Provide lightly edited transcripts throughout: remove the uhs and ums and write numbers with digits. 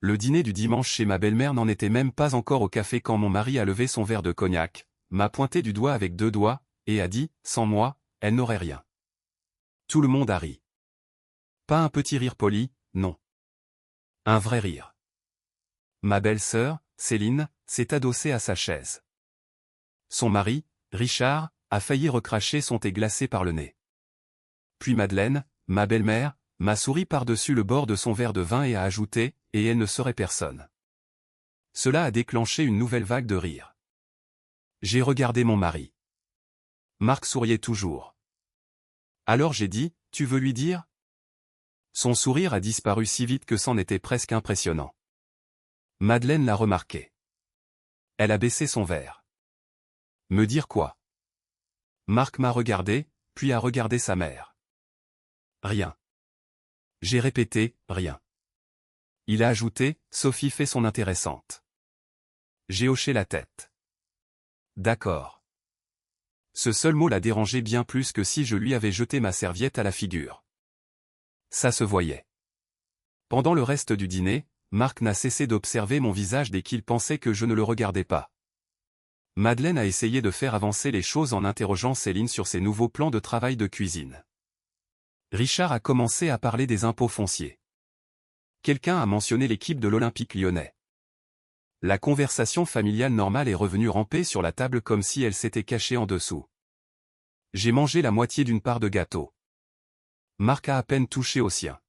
Le dîner du dimanche chez ma belle-mère n'en était même pas encore au café quand mon mari a levé son verre de cognac, m'a pointé du doigt avec 2 doigts, et a dit, sans moi, elle n'aurait rien. Tout le monde a ri. Pas un petit rire poli, non. Un vrai rire. Ma belle-sœur, Céline, s'est adossée à sa chaise. Son mari, Richard, a failli recracher son thé glacé par le nez. Puis Madeleine, ma belle-mère, m'a souri par-dessus le bord de son verre de vin et a ajouté, et elle ne serait personne. Cela a déclenché une nouvelle vague de rire. J'ai regardé mon mari. Marc souriait toujours. Alors j'ai dit, tu veux lui dire? Son sourire a disparu si vite que c'en était presque impressionnant. Madeleine l'a remarqué. Elle a baissé son verre. Me dire quoi? Marc m'a regardé, puis a regardé sa mère. Rien. J'ai répété, rien. Il a ajouté, Sophie fait son intéressante. J'ai hoché la tête. D'accord. Ce seul mot l'a dérangé bien plus que si je lui avais jeté ma serviette à la figure. Ça se voyait. Pendant le reste du dîner, Marc n'a cessé d'observer mon visage dès qu'il pensait que je ne le regardais pas. Madeleine a essayé de faire avancer les choses en interrogeant Céline sur ses nouveaux plans de travail de cuisine. Richard a commencé à parler des impôts fonciers. Quelqu'un a mentionné l'équipe de l'Olympique lyonnais. La conversation familiale normale est revenue ramper sur la table comme si elle s'était cachée en dessous. J'ai mangé la moitié d'une part de gâteau. Marc a à peine touché au sien.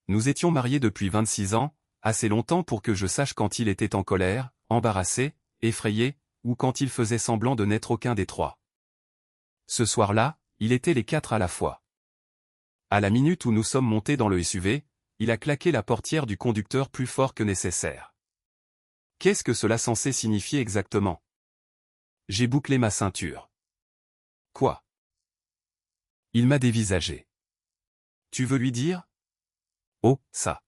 Nous étions mariés depuis 26 ans, assez longtemps pour que je sache quand il était en colère, embarrassé, effrayé, ou quand il faisait semblant de n'être aucun des trois. Ce soir-là, il était les 4 à la fois. À la minute où nous sommes montés dans le SUV, il a claqué la portière du conducteur plus fort que nécessaire. Qu'est-ce que cela censait signifier exactement? J'ai bouclé ma ceinture. Quoi? Il m'a dévisagé. Tu veux lui dire? Oh, ça.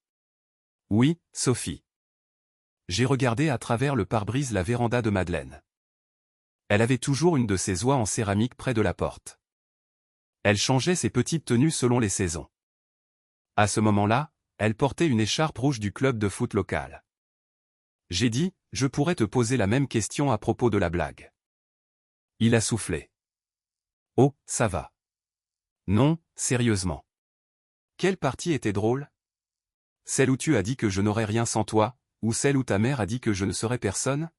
Oui, Sophie. J'ai regardé à travers le pare-brise la véranda de Madeleine. Elle avait toujours une de ses oies en céramique près de la porte. Elle changeait ses petites tenues selon les saisons. À ce moment-là, elle portait une écharpe rouge du club de foot local. J'ai dit, je pourrais te poser la même question à propos de la blague. Il a soufflé. Oh, ça va. Non, sérieusement. Quelle partie était drôle? Celle où tu as dit que je n'aurais rien sans toi, ou celle où ta mère a dit que je ne serais personne?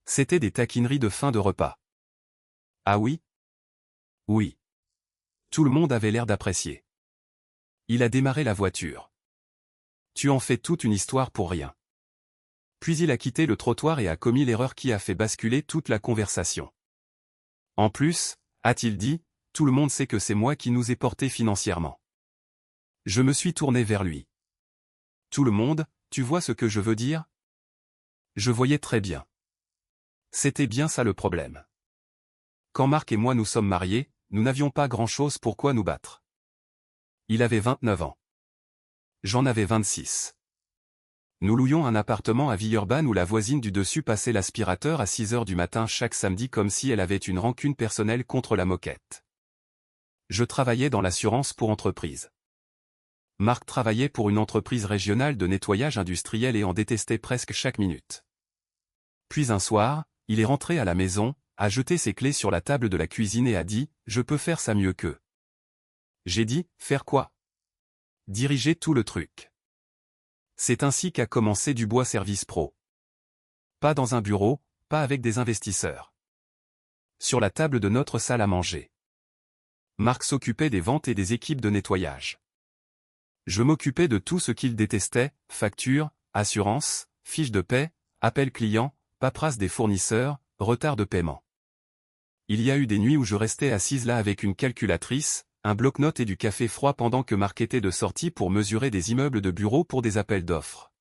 C'était des taquineries de fin de repas. Ah oui? Oui. Tout le monde avait l'air d'apprécier. Il a démarré la voiture. Tu en fais toute une histoire pour rien. Puis il a quitté le trottoir et a commis l'erreur qui a fait basculer toute la conversation. En plus, a-t-il dit, tout le monde sait que c'est moi qui nous ai portés financièrement. Je me suis tourné vers lui. Tout le monde, tu vois ce que je veux dire? Je voyais très bien. C'était bien ça le problème. Quand Marc et moi nous sommes mariés, nous n'avions pas grand-chose pour quoi nous battre. Il avait 29 ans. J'en avais 26. Nous louions un appartement à Villeurbanne où la voisine du dessus passait l'aspirateur à 6 heures du matin chaque samedi comme si elle avait une rancune personnelle contre la moquette. Je travaillais dans l'assurance pour entreprise. Marc travaillait pour une entreprise régionale de nettoyage industriel et en détestait presque chaque minute. Puis un soir, il est rentré à la maison, a jeté ses clés sur la table de la cuisine et a dit « Je peux faire ça mieux qu'eux ». J'ai dit « Faire quoi ?» Diriger tout le truc. C'est ainsi qu'a commencé Dubois Service Pro. Pas dans un bureau, pas avec des investisseurs. Sur la table de notre salle à manger. Marc s'occupait des ventes et des équipes de nettoyage. Je m'occupais de tout ce qu'il détestait, factures, assurances, fiches de paie, appels clients, paperasse des fournisseurs, retard de paiement. Il y a eu des nuits où je restais assise là avec une calculatrice, un bloc-notes et du café froid pendant que Marc était de sortie pour mesurer des immeubles de bureaux pour des appels d'offres.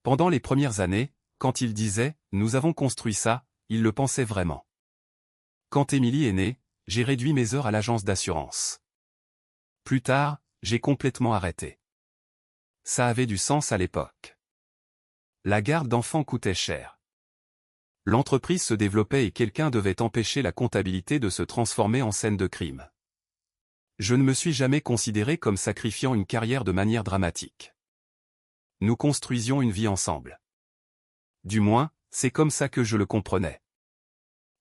Pendant les premières années, quand il disait « Nous avons construit ça », il le pensait vraiment. Quand Émilie est née, j'ai réduit mes heures à l'agence d'assurance. Plus tard, j'ai complètement arrêté. Ça avait du sens à l'époque. La garde d'enfants coûtait cher. L'entreprise se développait et quelqu'un devait empêcher la comptabilité de se transformer en scène de crime. Je ne me suis jamais considéré comme sacrifiant une carrière de manière dramatique. Nous construisions une vie ensemble. Du moins, c'est comme ça que je le comprenais.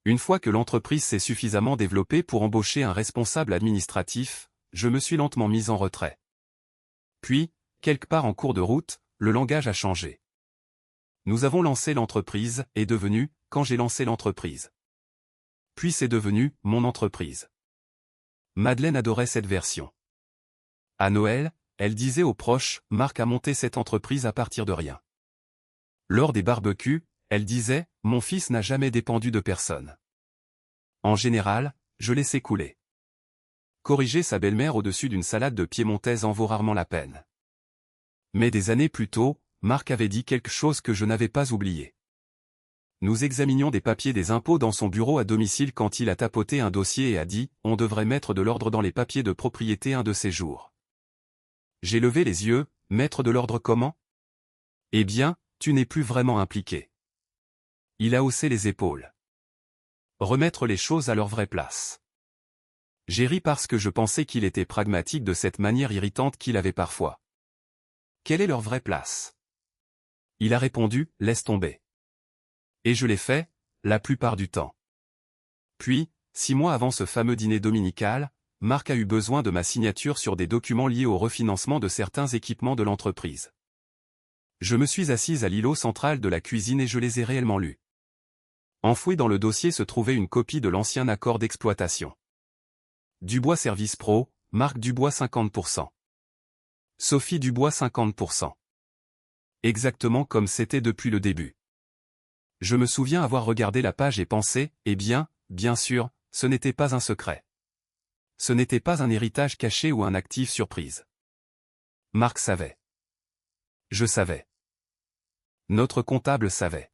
Une fois que l'entreprise s'est suffisamment développée pour embaucher un responsable administratif, je me suis lentement mis en retrait. Puis, quelque part en cours de route, le langage a changé. Nous avons lancé l'entreprise, est devenu, quand j'ai lancé l'entreprise. Puis c'est devenu, mon entreprise. Madeleine adorait cette version. À Noël, elle disait aux proches, Marc a monté cette entreprise à partir de rien. Lors des barbecues, elle disait, mon fils n'a jamais dépendu de personne. En général, je laissais couler. Corriger sa belle-mère au-dessus d'une salade de piémontaise en vaut rarement la peine. Mais des années plus tôt, Marc avait dit quelque chose que je n'avais pas oublié. Nous examinions des papiers des impôts dans son bureau à domicile quand il a tapoté un dossier et a dit « On devrait mettre de l'ordre dans les papiers de propriété un de ces jours. » J'ai levé les yeux, « Mettre de l'ordre comment ? » Eh bien, tu n'es plus vraiment impliqué. Il a haussé les épaules. Remettre les choses à leur vraie place. J'ai ri parce que je pensais qu'il était pragmatique de cette manière irritante qu'il avait parfois. Quelle est leur vraie place ? Il a répondu, laisse tomber. Et je l'ai fait, la plupart du temps. Puis, 6 mois avant ce fameux dîner dominical, Marc a eu besoin de ma signature sur des documents liés au refinancement de certains équipements de l'entreprise. Je me suis assise à l'îlot central de la cuisine et je les ai réellement lus. Enfoui dans le dossier se trouvait une copie de l'ancien accord d'exploitation. Dubois Service Pro, Marc Dubois 50%. Sophie Dubois 50%. Exactement comme c'était depuis le début. Je me souviens avoir regardé la page et pensé, eh bien sûr, ce n'était pas un secret. Ce n'était pas un héritage caché ou un actif surprise. Marc savait. Je savais. Notre comptable savait.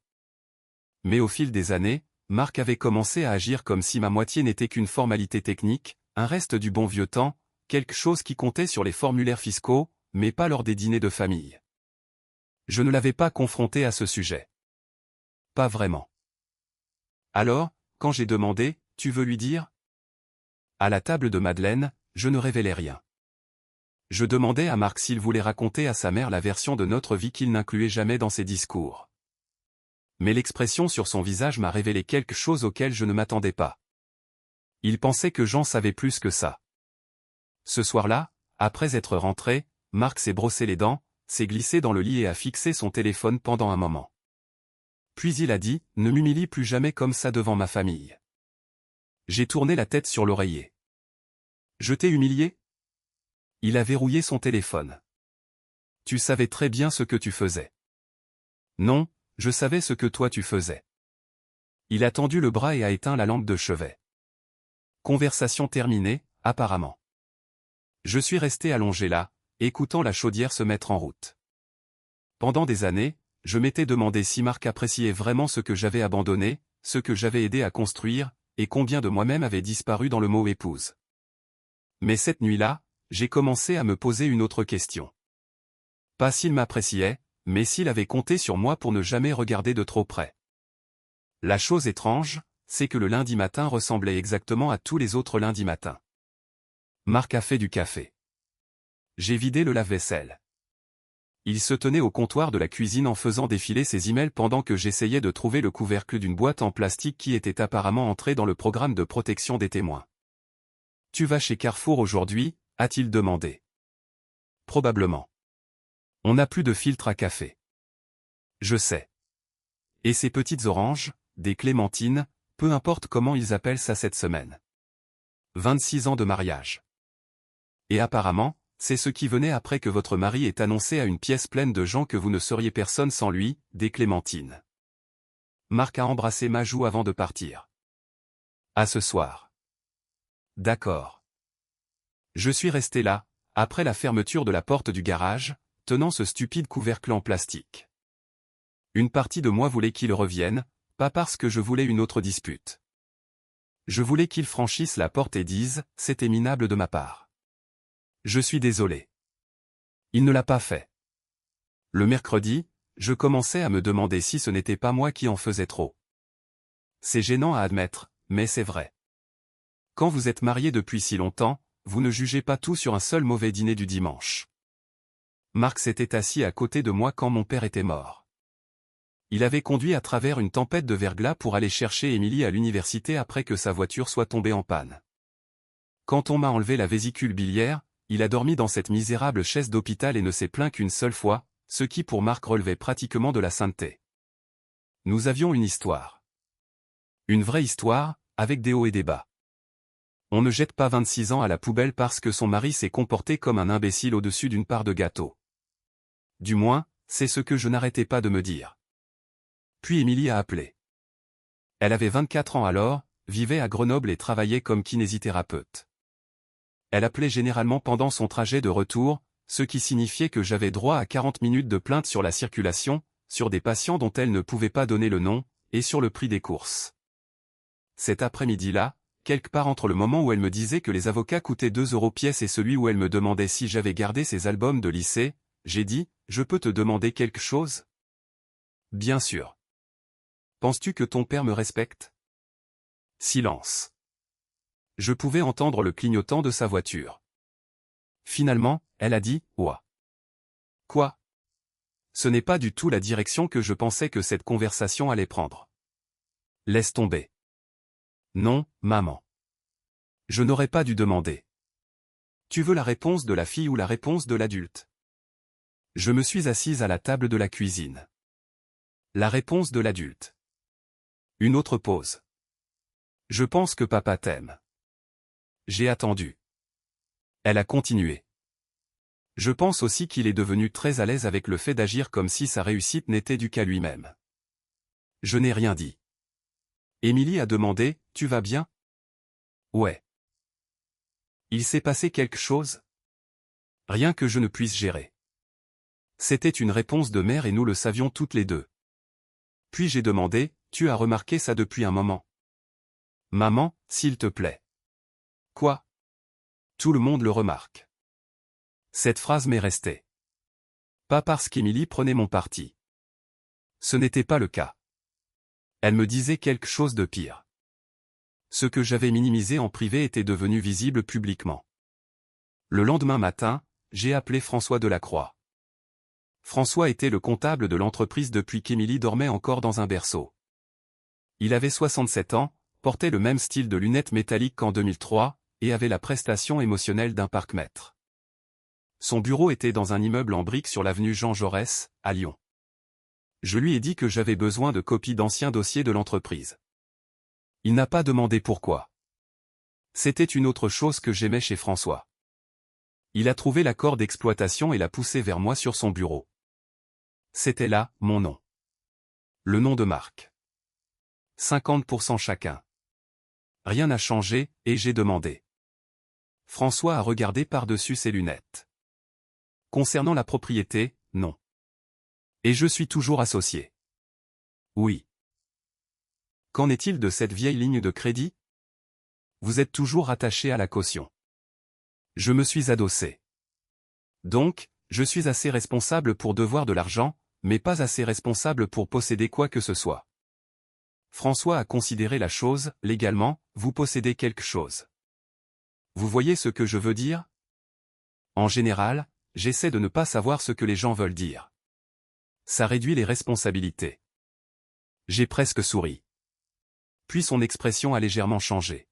Mais au fil des années, Marc avait commencé à agir comme si ma moitié n'était qu'une formalité technique, un reste du bon vieux temps, quelque chose qui comptait sur les formulaires fiscaux, mais pas lors des dîners de famille. Je ne l'avais pas confronté à ce sujet. Pas vraiment. Alors, quand j'ai demandé, tu veux lui dire ? À la table de Madeleine, je ne révélais rien. Je demandais à Marc s'il voulait raconter à sa mère la version de notre vie qu'il n'incluait jamais dans ses discours. Mais l'expression sur son visage m'a révélé quelque chose auquel je ne m'attendais pas. Il pensait que j'en savais plus que ça. Ce soir-là, après être rentré, Marc s'est brossé les dents, s'est glissé dans le lit et a fixé son téléphone pendant un moment. Puis il a dit, ne m'humilie plus jamais comme ça devant ma famille. J'ai tourné la tête sur l'oreiller. Je t'ai humilié ? Il a verrouillé son téléphone. Tu savais très bien ce que tu faisais. Non, je savais ce que toi tu faisais. Il a tendu le bras et a éteint la lampe de chevet. Conversation terminée, apparemment. Je suis resté allongé là, écoutant la chaudière se mettre en route. Pendant des années, je m'étais demandé si Marc appréciait vraiment ce que j'avais abandonné, ce que j'avais aidé à construire, et combien de moi-même avait disparu dans le mot épouse. Mais cette nuit-là, j'ai commencé à me poser une autre question. Pas s'il m'appréciait, mais s'il avait compté sur moi pour ne jamais regarder de trop près. La chose étrange, c'est que le lundi matin ressemblait exactement à tous les autres lundis matins. Marc a fait du café. J'ai vidé le lave-vaisselle. Il se tenait au comptoir de la cuisine en faisant défiler ses emails pendant que j'essayais de trouver le couvercle d'une boîte en plastique qui était apparemment entrée dans le programme de protection des témoins. « Tu vas chez Carrefour aujourd'hui ?» a-t-il demandé. « Probablement. On n'a plus de filtre à café. » Je sais. Et ces petites oranges, des clémentines, peu importe comment ils appellent ça cette semaine. 26 ans de mariage. Et apparemment, c'est ce qui venait après que votre mari ait annoncé à une pièce pleine de gens que vous ne seriez personne sans lui, des clémentines. Marc a embrassé ma joue avant de partir. À ce soir. D'accord. Je suis resté là, après la fermeture de la porte du garage, tenant ce stupide couvercle en plastique. Une partie de moi voulait qu'il revienne, pas parce que je voulais une autre dispute. Je voulais qu'il franchisse la porte et dise, c'était minable de ma part. Je suis désolé. Il ne l'a pas fait. Le mercredi, je commençais à me demander si ce n'était pas moi qui en faisais trop. C'est gênant à admettre, mais c'est vrai. Quand vous êtes marié depuis si longtemps, vous ne jugez pas tout sur un seul mauvais dîner du dimanche. Marc s'était assis à côté de moi quand mon père était mort. Il avait conduit à travers une tempête de verglas pour aller chercher Émilie à l'université après que sa voiture soit tombée en panne. Quand on m'a enlevé la vésicule biliaire, il a dormi dans cette misérable chaise d'hôpital et ne s'est plaint qu'une seule fois, ce qui pour Marc relevait pratiquement de la sainteté. Nous avions une histoire. Une vraie histoire, avec des hauts et des bas. On ne jette pas 26 ans à la poubelle parce que son mari s'est comporté comme un imbécile au-dessus d'une part de gâteau. Du moins, c'est ce que je n'arrêtais pas de me dire. Puis Émilie a appelé. Elle avait 24 ans alors, vivait à Grenoble et travaillait comme kinésithérapeute. Elle appelait généralement pendant son trajet de retour, ce qui signifiait que j'avais droit à 40 minutes de plainte sur la circulation, sur des patients dont elle ne pouvait pas donner le nom, et sur le prix des courses. Cet après-midi-là, quelque part entre le moment où elle me disait que les avocats coûtaient 2 € pièce et celui où elle me demandait si j'avais gardé ses albums de lycée, j'ai dit, « Je peux te demander quelque chose ?» « Bien sûr. »« Penses-tu que ton père me respecte ?» Silence. Je pouvais entendre le clignotant de sa voiture. Finalement, elle a dit, « Ouah. »« Quoi ?» Ce n'est pas du tout la direction que je pensais que cette conversation allait prendre. « Laisse tomber. »« Non, maman. Je n'aurais pas dû demander. »« Tu veux la réponse de la fille ou la réponse de l'adulte ?» Je me suis assise à la table de la cuisine. La réponse de l'adulte. Une autre pause. « Je pense que papa t'aime. » J'ai attendu. Elle a continué. « Je pense aussi qu'il est devenu très à l'aise avec le fait d'agir comme si sa réussite n'était due qu'à lui-même. » Je n'ai rien dit. Émilie a demandé, « Tu vas bien ?» Ouais. Il s'est passé quelque chose ? Rien que je ne puisse gérer. C'était une réponse de mère et nous le savions toutes les deux. Puis j'ai demandé, « Tu as remarqué ça depuis un moment ? » Maman, s'il te plaît. Quoi ? Tout le monde le remarque. Cette phrase m'est restée. Pas parce qu'Émilie prenait mon parti. Ce n'était pas le cas. Elle me disait quelque chose de pire. Ce que j'avais minimisé en privé était devenu visible publiquement. Le lendemain matin, j'ai appelé François Delacroix. François était le comptable de l'entreprise depuis qu'Émilie dormait encore dans un berceau. Il avait 67 ans, portait le même style de lunettes métalliques qu'en 2003, et avait la prestation émotionnelle d'un parc-mètre. Son bureau était dans un immeuble en briques sur l'avenue Jean Jaurès, à Lyon. Je lui ai dit que j'avais besoin de copies d'anciens dossiers de l'entreprise. Il n'a pas demandé pourquoi. C'était une autre chose que j'aimais chez François. Il a trouvé l'accord d'exploitation et l'a poussé vers moi sur son bureau. C'était là, mon nom. Le nom de Marc. 50% chacun. Rien n'a changé, et j'ai demandé. François a regardé par-dessus ses lunettes. Concernant la propriété, non. Et je suis toujours associé. Oui. Qu'en est-il de cette vieille ligne de crédit? Vous êtes toujours attaché à la caution. Je me suis adossé. Donc, je suis assez responsable pour devoir de l'argent, mais pas assez responsable pour posséder quoi que ce soit. François a considéré la chose, légalement, vous possédez quelque chose. Vous voyez ce que je veux dire? En général, j'essaie de ne pas savoir ce que les gens veulent dire. Ça réduit les responsabilités. J'ai presque souri. Puis son expression a légèrement changé.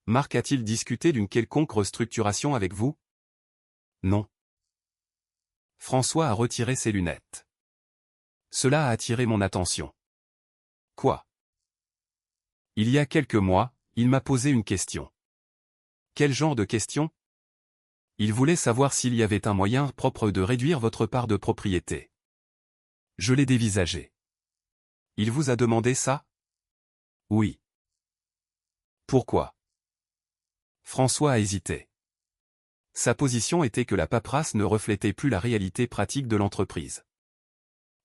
Marc a-t-il discuté d'une quelconque restructuration avec vous? Non. François a retiré ses lunettes. Cela a attiré mon attention. Quoi? Il y a quelques mois, il m'a posé une question. Quel genre de question? Il voulait savoir s'il y avait un moyen propre de réduire votre part de propriété. Je l'ai dévisagé. Il vous a demandé ça? Oui. Pourquoi? François a hésité. Sa position était que la paperasse ne reflétait plus la réalité pratique de l'entreprise.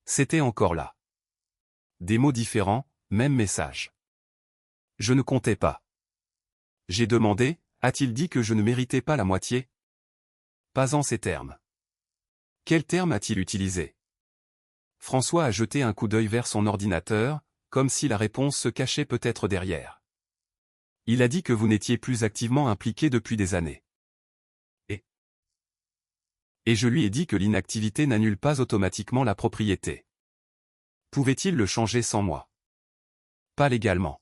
C'était encore là. Des mots différents, même message. Je ne comptais pas. J'ai demandé, a-t-il dit que je ne méritais pas la moitié? Pas en ces termes. Quel terme a-t-il utilisé? François a jeté un coup d'œil vers son ordinateur, comme si la réponse se cachait peut-être derrière. Il a dit que vous n'étiez plus activement impliqué depuis des années. Et Et je lui ai dit que l'inactivité n'annule pas automatiquement la propriété. Pouvait-il le changer sans moi? Pas légalement.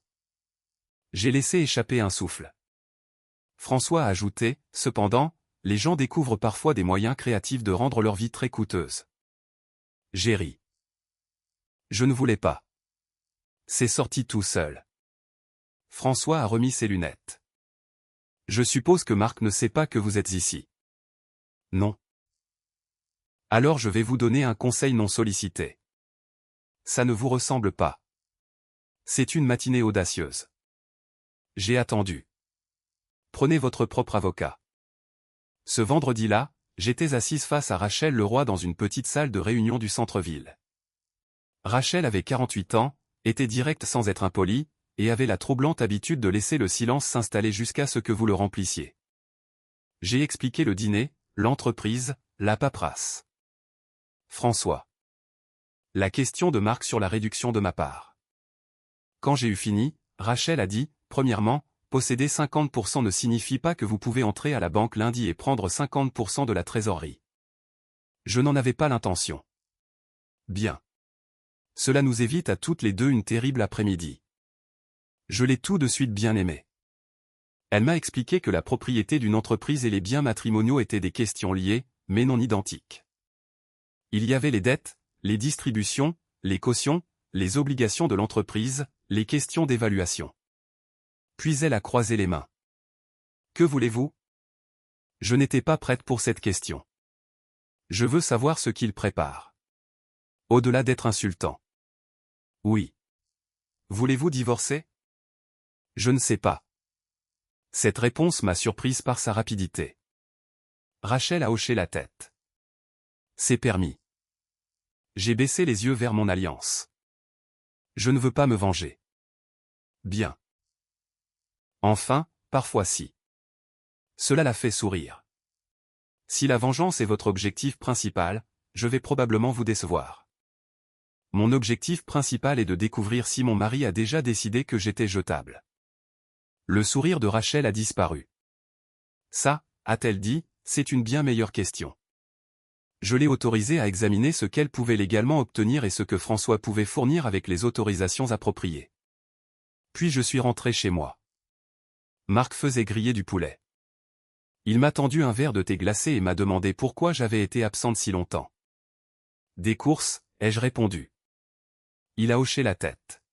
J'ai laissé échapper un souffle. François a ajouté, cependant, les gens découvrent parfois des moyens créatifs de rendre leur vie très coûteuse. J'ai ri. Je ne voulais pas. C'est sorti tout seul. François a remis ses lunettes. Je suppose que Marc ne sait pas que vous êtes ici. Non. Alors je vais vous donner un conseil non sollicité. Ça ne vous ressemble pas. C'est une matinée audacieuse. J'ai attendu. Prenez votre propre avocat. Ce vendredi-là, j'étais assise face à Rachel Leroy dans une petite salle de réunion du centre-ville. Rachel avait 48 ans, était directe sans être impolie, et avait la troublante habitude de laisser le silence s'installer jusqu'à ce que vous le remplissiez. J'ai expliqué le dîner, l'entreprise, la paperasse. François. La question de Marc sur la réduction de ma part. Quand j'ai eu fini, Rachel a dit, premièrement, posséder 50% ne signifie pas que vous pouvez entrer à la banque lundi et prendre 50% de la trésorerie. Je n'en avais pas l'intention. Bien. Cela nous évite à toutes les deux une terrible après-midi. Je l'ai tout de suite bien aimée. Elle m'a expliqué que la propriété d'une entreprise et les biens matrimoniaux étaient des questions liées, mais non identiques. Il y avait les dettes, les distributions, les cautions, les obligations de l'entreprise, les questions d'évaluation. Puis elle a croisé les mains. Que voulez-vous? Je n'étais pas prête pour cette question. Je veux savoir ce qu'il prépare. Au-delà d'être insultant. Oui. Voulez-vous divorcer? Je ne sais pas. Cette réponse m'a surprise par sa rapidité. Rachel a hoché la tête. C'est permis. J'ai baissé les yeux vers mon alliance. Je ne veux pas me venger. Bien. Enfin, parfois si. Cela l'a fait sourire. Si la vengeance est votre objectif principal, je vais probablement vous décevoir. Mon objectif principal est de découvrir si mon mari a déjà décidé que j'étais jetable. Le sourire de Rachel a disparu. Ça, a-t-elle dit, c'est une bien meilleure question. Je l'ai autorisée à examiner ce qu'elle pouvait légalement obtenir et ce que François pouvait fournir avec les autorisations appropriées. Puis je suis rentré chez moi. Marc faisait griller du poulet. Il m'a tendu un verre de thé glacé et m'a demandé pourquoi j'avais été absente si longtemps. Des courses, ai-je répondu. Il a hoché la tête.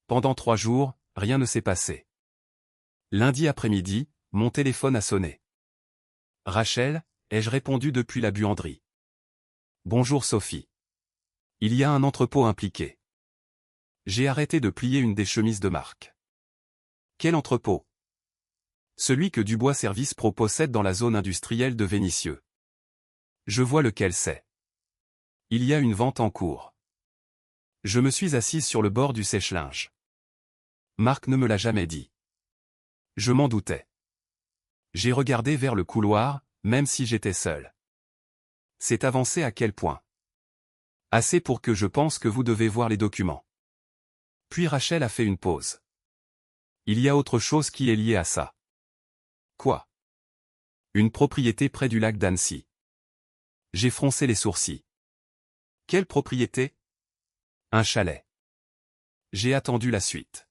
Pendant 3 jours, rien ne s'est passé. Lundi après-midi, mon téléphone a sonné. Rachel, ai-je répondu depuis la buanderie. Bonjour Sophie. Il y a un entrepôt impliqué. J'ai arrêté de plier une des chemises de Marc. Quel entrepôt? Celui que Dubois Service Pro possède dans la zone industrielle de Vénissieux. Je vois lequel c'est. Il y a une vente en cours. Je me suis assise sur le bord du sèche-linge. Marc ne me l'a jamais dit. Je m'en doutais. J'ai regardé vers le couloir, même si j'étais seul. C'est avancé à quel point? Assez pour que je pense que vous devez voir les documents. Puis Rachel a fait une pause. Il y a autre chose qui est liée à ça. Quoi? Une propriété près du lac d'Annecy. J'ai froncé les sourcils. Quelle propriété? Un chalet. J'ai attendu la suite.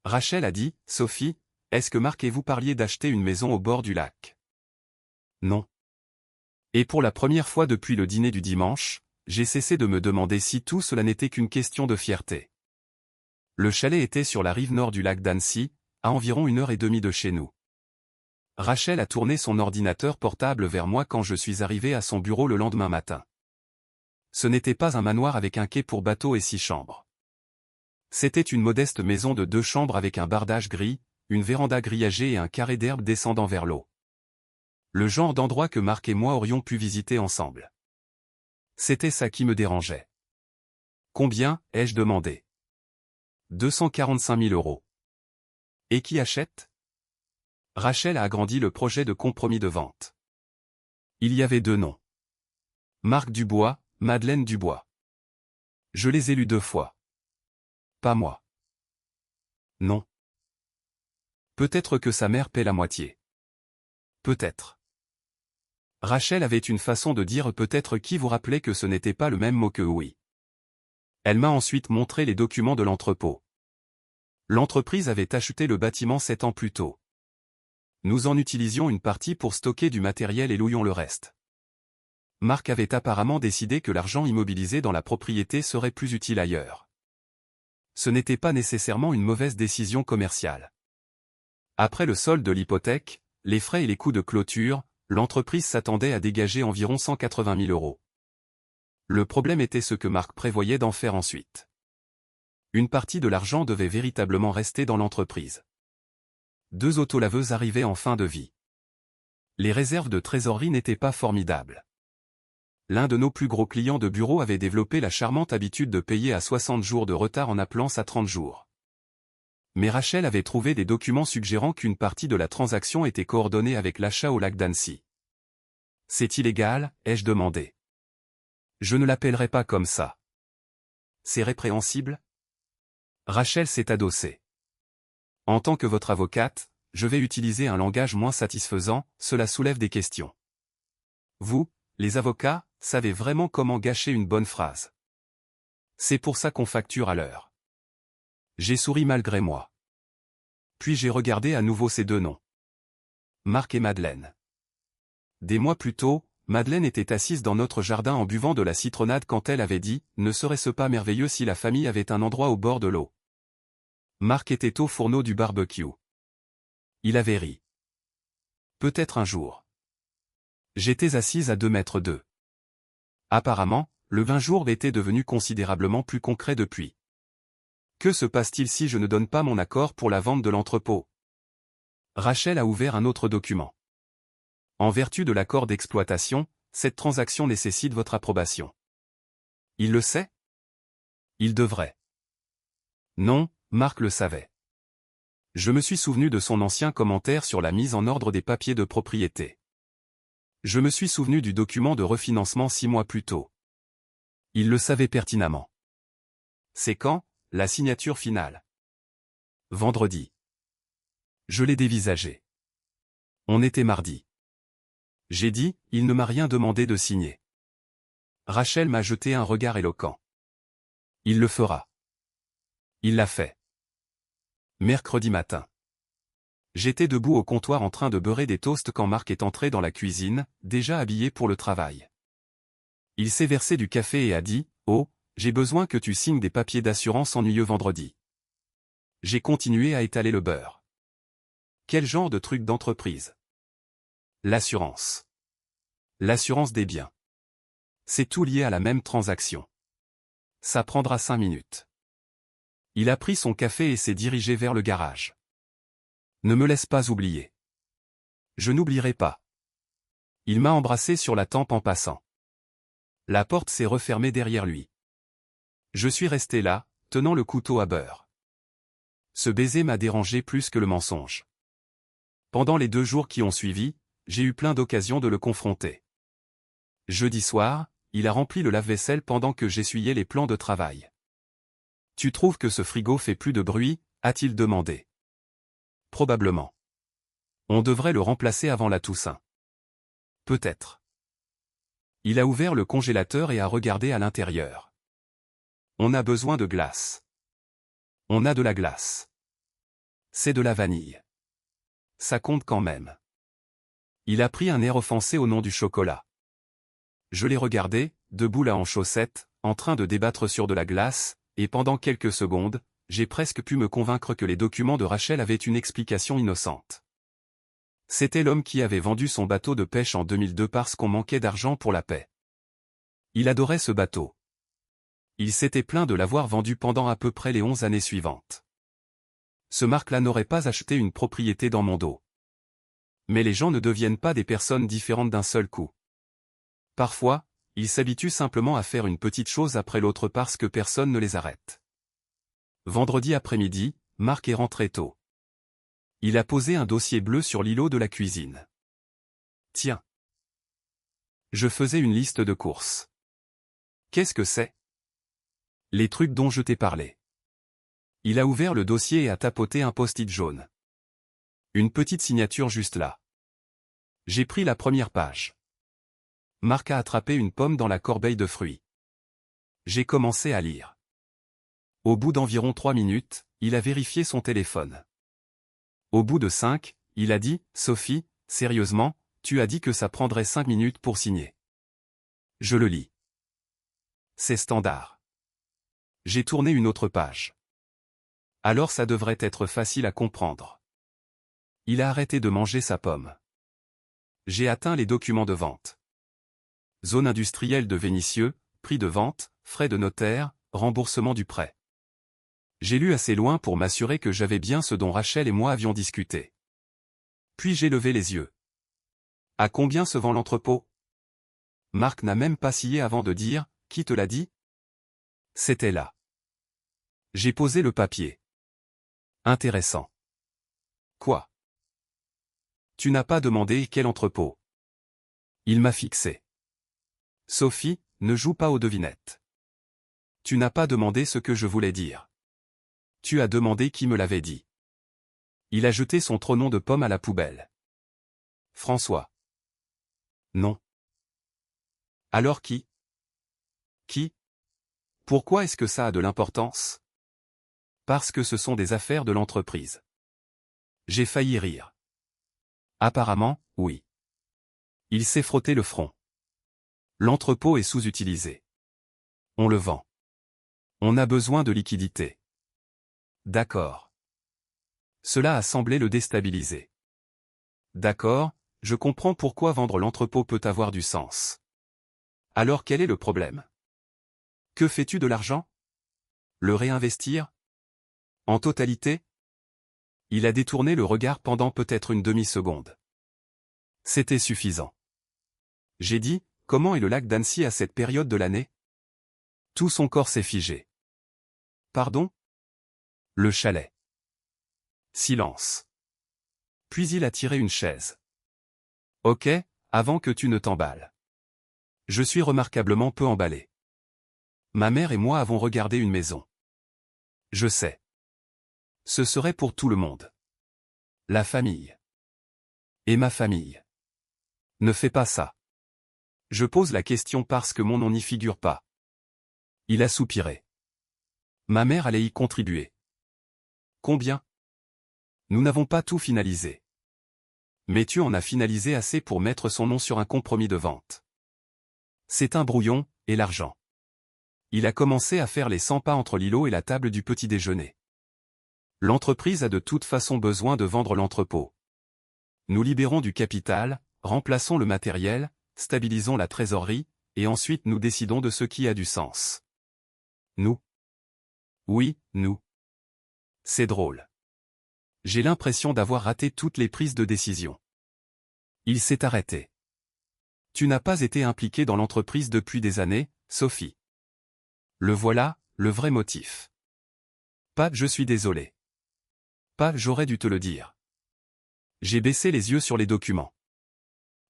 Rachel a dit, Sophie, est-ce que Marc et vous parliez d'acheter une maison au bord du lac? Non. Et pour la première fois depuis le dîner du dimanche, j'ai cessé de me demander si tout cela n'était qu'une question de fierté. Le chalet était sur la rive nord du lac d'Annecy, à environ 1h30 de chez nous. Rachel a tourné son ordinateur portable vers moi quand je suis arrivé à son bureau le lendemain matin. Ce n'était pas un manoir avec un quai pour bateaux et 6 chambres. C'était une modeste maison de 2 chambres avec un bardage gris, une véranda grillagée et un carré d'herbe descendant vers l'eau. Le genre d'endroit que Marc et moi aurions pu visiter ensemble. C'était ça qui me dérangeait. Combien, ai-je demandé? 245 000 €. Et qui achète? Rachel a agrandi le projet de compromis de vente. Il y avait 2 noms. Marc Dubois, Madeleine Dubois. Je les ai lus 2 fois. Pas moi. Non. Peut-être que sa mère paie la moitié. Peut-être. Rachel avait une façon de dire peut-être qui vous rappelait que ce n'était pas le même mot que oui. Elle m'a ensuite montré les documents de l'entrepôt. L'entreprise avait acheté le bâtiment 7 ans plus tôt. Nous en utilisions une partie pour stocker du matériel et louions le reste. Marc avait apparemment décidé que l'argent immobilisé dans la propriété serait plus utile ailleurs. Ce n'était pas nécessairement une mauvaise décision commerciale. Après le solde de l'hypothèque, les frais et les coûts de clôture, l'entreprise s'attendait à dégager environ 180 000 €. Le problème était ce que Marc prévoyait d'en faire ensuite. Une partie de l'argent devait véritablement rester dans l'entreprise. 2 autolaveuses arrivaient en fin de vie. Les réserves de trésorerie n'étaient pas formidables. L'un de nos plus gros clients de bureau avait développé la charmante habitude de payer à 60 jours de retard en appelant ça 30 jours. Mais Rachel avait trouvé des documents suggérant qu'une partie de la transaction était coordonnée avec l'achat au lac d'Annecy. « C'est illégal ?» ai-je demandé. « Je ne l'appellerai pas comme ça. »« C'est répréhensible ?» Rachel s'est adossée. « En tant que votre avocate, je vais utiliser un langage moins satisfaisant, cela soulève des questions. Vous, les avocats, savez vraiment comment gâcher une bonne phrase. C'est pour ça qu'on facture à l'heure. » J'ai souri malgré moi. Puis j'ai regardé à nouveau ces 2 noms. Marc et Madeleine. Des mois plus tôt, Madeleine était assise dans notre jardin en buvant de la citronnade quand elle avait dit « Ne serait-ce pas merveilleux si la famille avait un endroit au bord de l'eau ?» Marc était au fourneau du barbecue. Il avait ri. Peut-être un jour. J'étais assise à 2 mètres d'eux. Apparemment, le 20 jours était devenu considérablement plus concret depuis. Que se passe-t-il si je ne donne pas mon accord pour la vente de l'entrepôt? Rachel a ouvert un autre document. En vertu de l'accord d'exploitation, cette transaction nécessite votre approbation. Il le sait? Il devrait. Non, Marc le savait. Je me suis souvenu de son ancien commentaire sur la mise en ordre des papiers de propriété. Je me suis souvenu du document de refinancement 6 mois plus tôt. Il le savait pertinemment. C'est quand, la signature finale? Vendredi. Je l'ai dévisagé. On était mardi. J'ai dit, il ne m'a rien demandé de signer. Rachel m'a jeté un regard éloquent. Il le fera. Il l'a fait. Mercredi matin. J'étais debout au comptoir en train de beurrer des toasts quand Marc est entré dans la cuisine, déjà habillé pour le travail. Il s'est versé du café et a dit, « Oh, j'ai besoin que tu signes des papiers d'assurance ennuyeux vendredi. » J'ai continué à étaler le beurre. Quel genre de truc d'entreprise? L'assurance. L'assurance des biens. C'est tout lié à la même transaction. Ça prendra 5 minutes. Il a pris son café et s'est dirigé vers le garage. Ne me laisse pas oublier. Je n'oublierai pas. Il m'a embrassé sur la tempe en passant. La porte s'est refermée derrière lui. Je suis resté là, tenant le couteau à beurre. Ce baiser m'a dérangé plus que le mensonge. Pendant les 2 jours qui ont suivi, j'ai eu plein d'occasions de le confronter. Jeudi soir, il a rempli le lave-vaisselle pendant que j'essuyais les plans de travail. « Tu trouves que ce frigo fait plus de bruit ?» a-t-il demandé. Probablement. On devrait le remplacer avant la Toussaint. Peut-être. Il a ouvert le congélateur et a regardé à l'intérieur. On a besoin de glace. On a de la glace. C'est de la vanille. Ça compte quand même. Il a pris un air offensé au nom du chocolat. Je l'ai regardé, debout là en chaussettes, en train de débattre sur de la glace, et pendant quelques secondes, j'ai presque pu me convaincre que les documents de Rachel avaient une explication innocente. C'était l'homme qui avait vendu son bateau de pêche en 2002 parce qu'on manquait d'argent pour la paix. Il adorait ce bateau. Il s'était plaint de l'avoir vendu pendant à peu près les 11 années suivantes. Ce Marc-là n'aurait pas acheté une propriété dans mon dos. Mais les gens ne deviennent pas des personnes différentes d'un seul coup. Parfois, ils s'habituent simplement à faire une petite chose après l'autre parce que personne ne les arrête. Vendredi après-midi, Marc est rentré tôt. Il a posé un dossier bleu sur l'îlot de la cuisine. Tiens. Je faisais une liste de courses. Qu'est-ce que c'est? Les trucs dont je t'ai parlé. Il a ouvert le dossier et a tapoté un post-it jaune. Une petite signature juste là. J'ai pris la première page. Marc a attrapé une pomme dans la corbeille de fruits. J'ai commencé à lire. Au bout d'environ 3 minutes, il a vérifié son téléphone. Au bout de 5, il a dit « Sophie, sérieusement, tu as dit que ça prendrait 5 minutes pour signer. » Je le lis. C'est standard. J'ai tourné une autre page. Alors ça devrait être facile à comprendre. Il a arrêté de manger sa pomme. J'ai atteint les documents de vente. Zone industrielle de Vénissieux, prix de vente, frais de notaire, remboursement du prêt. J'ai lu assez loin pour m'assurer que j'avais bien ce dont Rachel et moi avions discuté. Puis j'ai levé les yeux. À combien se vend l'entrepôt? Marc n'a même pas scié avant de dire « Qui te l'a dit ?» C'était là. J'ai posé le papier. Intéressant. Quoi? Tu n'as pas demandé quel entrepôt? Il m'a fixé. Sophie, ne joue pas aux devinettes. Tu n'as pas demandé ce que je voulais dire. Tu as demandé qui me l'avait dit. Il a jeté son trognon de pomme à la poubelle. François. Non. Alors qui? Qui? Pourquoi est-ce que ça a de l'importance? Parce que ce sont des affaires de l'entreprise. J'ai failli rire. Apparemment, oui. Il s'est frotté le front. L'entrepôt est sous-utilisé. On le vend. On a besoin de liquidités. D'accord. Cela a semblé le déstabiliser. D'accord, je comprends pourquoi vendre l'entrepôt peut avoir du sens. Alors quel est le problème? Que fais-tu de l'argent? Le réinvestir? En totalité? Il a détourné le regard pendant peut-être une demi-seconde. C'était suffisant. J'ai dit, comment est le lac d'Annecy à cette période de l'année? Tout son corps s'est figé. Pardon? Le chalet. Silence. Puis il a tiré une chaise. Ok, avant que tu ne t'emballes. Je suis remarquablement peu emballé. Ma mère et moi avons regardé une maison. Je sais. Ce serait pour tout le monde. La famille. Et ma famille. Ne fais pas ça. Je pose la question parce que mon nom n'y figure pas. Il a soupiré. Ma mère allait y contribuer. Combien? Nous n'avons pas tout finalisé. Mais tu en as finalisé assez pour mettre son nom sur un compromis de vente. C'est un brouillon, et l'argent. Il a commencé à faire les 100 pas entre l'îlot et la table du petit déjeuner. L'entreprise a de toute façon besoin de vendre l'entrepôt. Nous libérons du capital, remplaçons le matériel, stabilisons la trésorerie, et ensuite nous décidons de ce qui a du sens. Nous. Oui, nous. C'est drôle. J'ai l'impression d'avoir raté toutes les prises de décision. Il s'est arrêté. Tu n'as pas été impliqué dans l'entreprise depuis des années, Sophie. Le voilà, le vrai motif. Pas, je suis désolé. Pas, j'aurais dû te le dire. J'ai baissé les yeux sur les documents.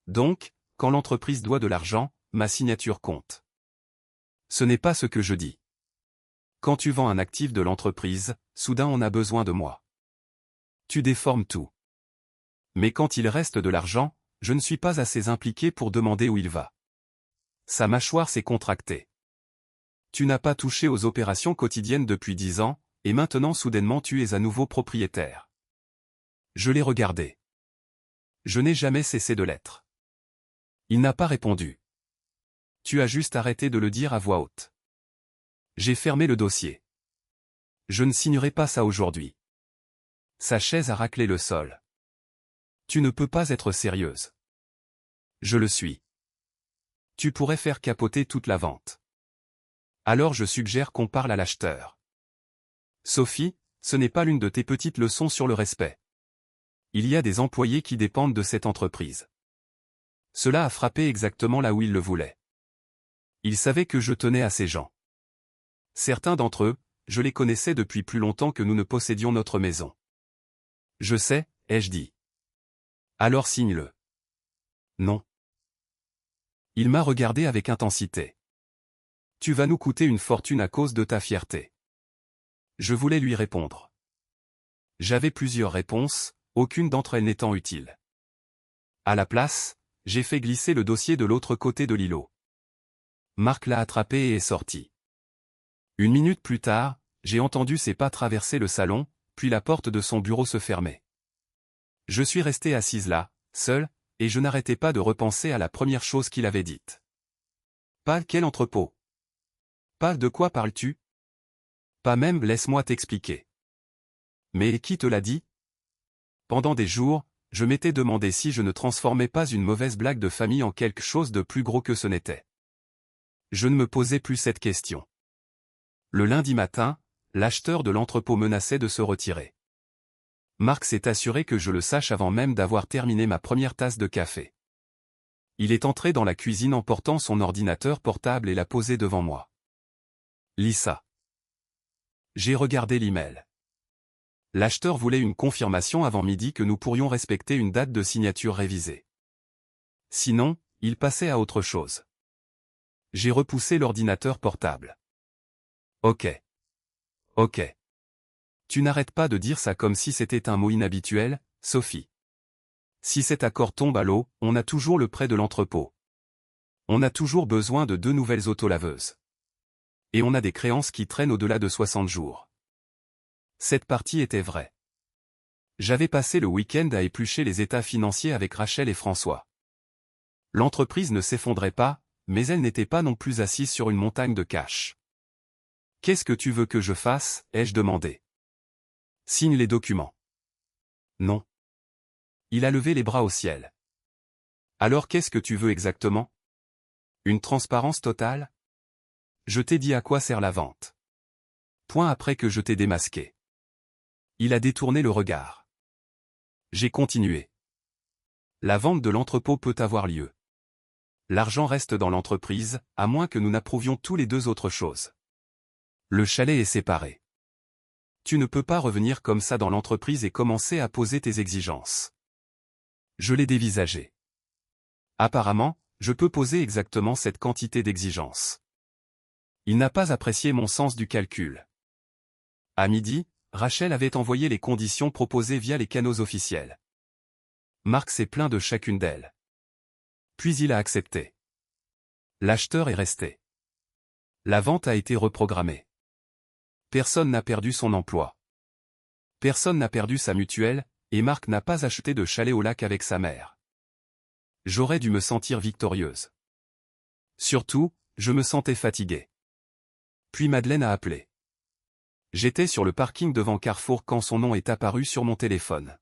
Donc, quand l'entreprise doit de l'argent, ma signature compte. Ce n'est pas ce que je dis. Quand tu vends un actif de l'entreprise, soudain on a besoin de moi. Tu déformes tout. Mais quand il reste de l'argent, je ne suis pas assez impliqué pour demander où il va. Sa mâchoire s'est contractée. Tu n'as pas touché aux opérations quotidiennes depuis 10 ans, et maintenant soudainement tu es à nouveau propriétaire. Je l'ai regardé. Je n'ai jamais cessé de l'être. Il n'a pas répondu. Tu as juste arrêté de le dire à voix haute. J'ai fermé le dossier. Je ne signerai pas ça aujourd'hui. Sa chaise a raclé le sol. Tu ne peux pas être sérieuse. Je le suis. Tu pourrais faire capoter toute la vente. Alors je suggère qu'on parle à l'acheteur. Sophie, ce n'est pas l'une de tes petites leçons sur le respect. Il y a des employés qui dépendent de cette entreprise. Cela a frappé exactement là où il le voulait. Il savait que je tenais à ces gens. Certains d'entre eux, je les connaissais depuis plus longtemps que nous ne possédions notre maison. Je sais, ai-je dit. Alors signe-le. Non. Il m'a regardé avec intensité. Tu vas nous coûter une fortune à cause de ta fierté. Je voulais lui répondre. J'avais plusieurs réponses, aucune d'entre elles n'étant utile. À la place, j'ai fait glisser le dossier de l'autre côté de l'îlot. Marc l'a attrapé et est sorti. Une minute plus tard, j'ai entendu ses pas traverser le salon, puis la porte de son bureau se fermer. Je suis resté assise là, seule, et je n'arrêtais pas de repenser à la première chose qu'il avait dite. Pas quel entrepôt? Pas de quoi parles-tu? Pas même laisse-moi t'expliquer. Mais qui te l'a dit? Pendant des jours, je m'étais demandé si je ne transformais pas une mauvaise blague de famille en quelque chose de plus gros que ce n'était. Je ne me posais plus cette question. Le lundi matin, l'acheteur de l'entrepôt menaçait de se retirer. Marc s'est assuré que je le sache avant même d'avoir terminé ma première tasse de café. Il est entré dans la cuisine en portant son ordinateur portable et l'a posé devant moi. Lis ça. J'ai regardé l'email. L'acheteur voulait une confirmation avant midi que nous pourrions respecter une date de signature révisée. Sinon, il passait à autre chose. J'ai repoussé l'ordinateur portable. Ok. Ok. Tu n'arrêtes pas de dire ça comme si c'était un mot inhabituel, Sophie. Si cet accord tombe à l'eau, on a toujours le prêt de l'entrepôt. On a toujours besoin de 2 nouvelles autolaveuses. Et on a des créances qui traînent au-delà de 60 jours. Cette partie était vraie. J'avais passé le week-end à éplucher les états financiers avec Rachel et François. L'entreprise ne s'effondrait pas, mais elle n'était pas non plus assise sur une montagne de cash. « Qu'est-ce que tu veux que je fasse ?» ai-je demandé. « Signe les documents. » Non. Il a levé les bras au ciel. « Alors qu'est-ce que tu veux exactement? Une transparence totale? Je t'ai dit à quoi sert la vente. Point après que je t'ai démasqué. » Il a détourné le regard. J'ai continué. La vente de l'entrepôt peut avoir lieu. L'argent reste dans l'entreprise, à moins que nous n'approuvions tous les deux autre chose. Le chalet est séparé. Tu ne peux pas revenir comme ça dans l'entreprise et commencer à poser tes exigences. Je l'ai dévisagé. Apparemment, je peux poser exactement cette quantité d'exigences. Il n'a pas apprécié mon sens du calcul. À midi, Rachel avait envoyé les conditions proposées via les canaux officiels. Marc s'est plaint de chacune d'elles. Puis il a accepté. L'acheteur est resté. La vente a été reprogrammée. Personne n'a perdu son emploi. Personne n'a perdu sa mutuelle, et Marc n'a pas acheté de chalet au lac avec sa mère. J'aurais dû me sentir victorieuse. Surtout, je me sentais fatiguée. Puis Madeleine a appelé. J'étais sur le parking devant Carrefour quand son nom est apparu sur mon téléphone.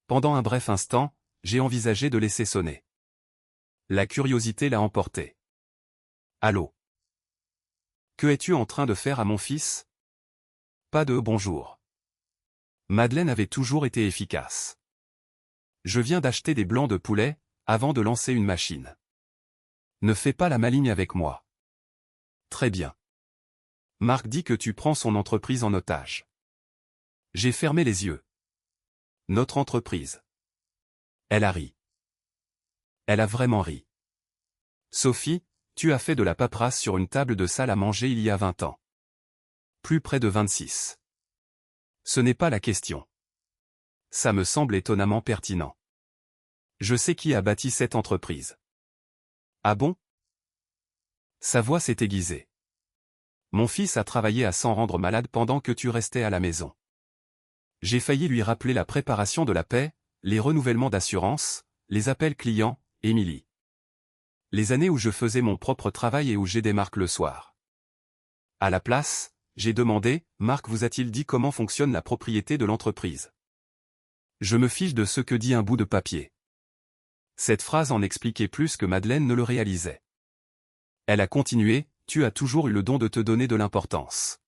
Pendant un bref instant, j'ai envisagé de laisser sonner. La curiosité l'a emporté. Allô? Que es-tu en train de faire à mon fils? Pas de bonjour. Madeleine avait toujours été efficace. Je viens d'acheter des blancs de poulet, avant de lancer une machine. Ne fais pas la maligne avec moi. Très bien. Marc dit que tu prends son entreprise en otage. J'ai fermé les yeux. Notre entreprise. Elle a ri. Elle a vraiment ri. Sophie, tu as fait de la paperasse sur une table de salle à manger il y a 20 ans. Plus près de 26. Ce n'est pas la question. Ça me semble étonnamment pertinent. Je sais qui a bâti cette entreprise. Ah bon? Sa voix s'est aiguisée. Mon fils a travaillé à s'en rendre malade pendant que tu restais à la maison. J'ai failli lui rappeler la préparation de la paie, les renouvellements d'assurance, les appels clients, Émilie. Les années où je faisais mon propre travail et où j'aidais Marc le soir. À la place, j'ai demandé, Marc vous a-t-il dit comment fonctionne la propriété de l'entreprise? Je me fiche de ce que dit un bout de papier. Cette phrase en expliquait plus que Madeleine ne le réalisait. Elle a continué, tu as toujours eu le don de te donner de l'importance.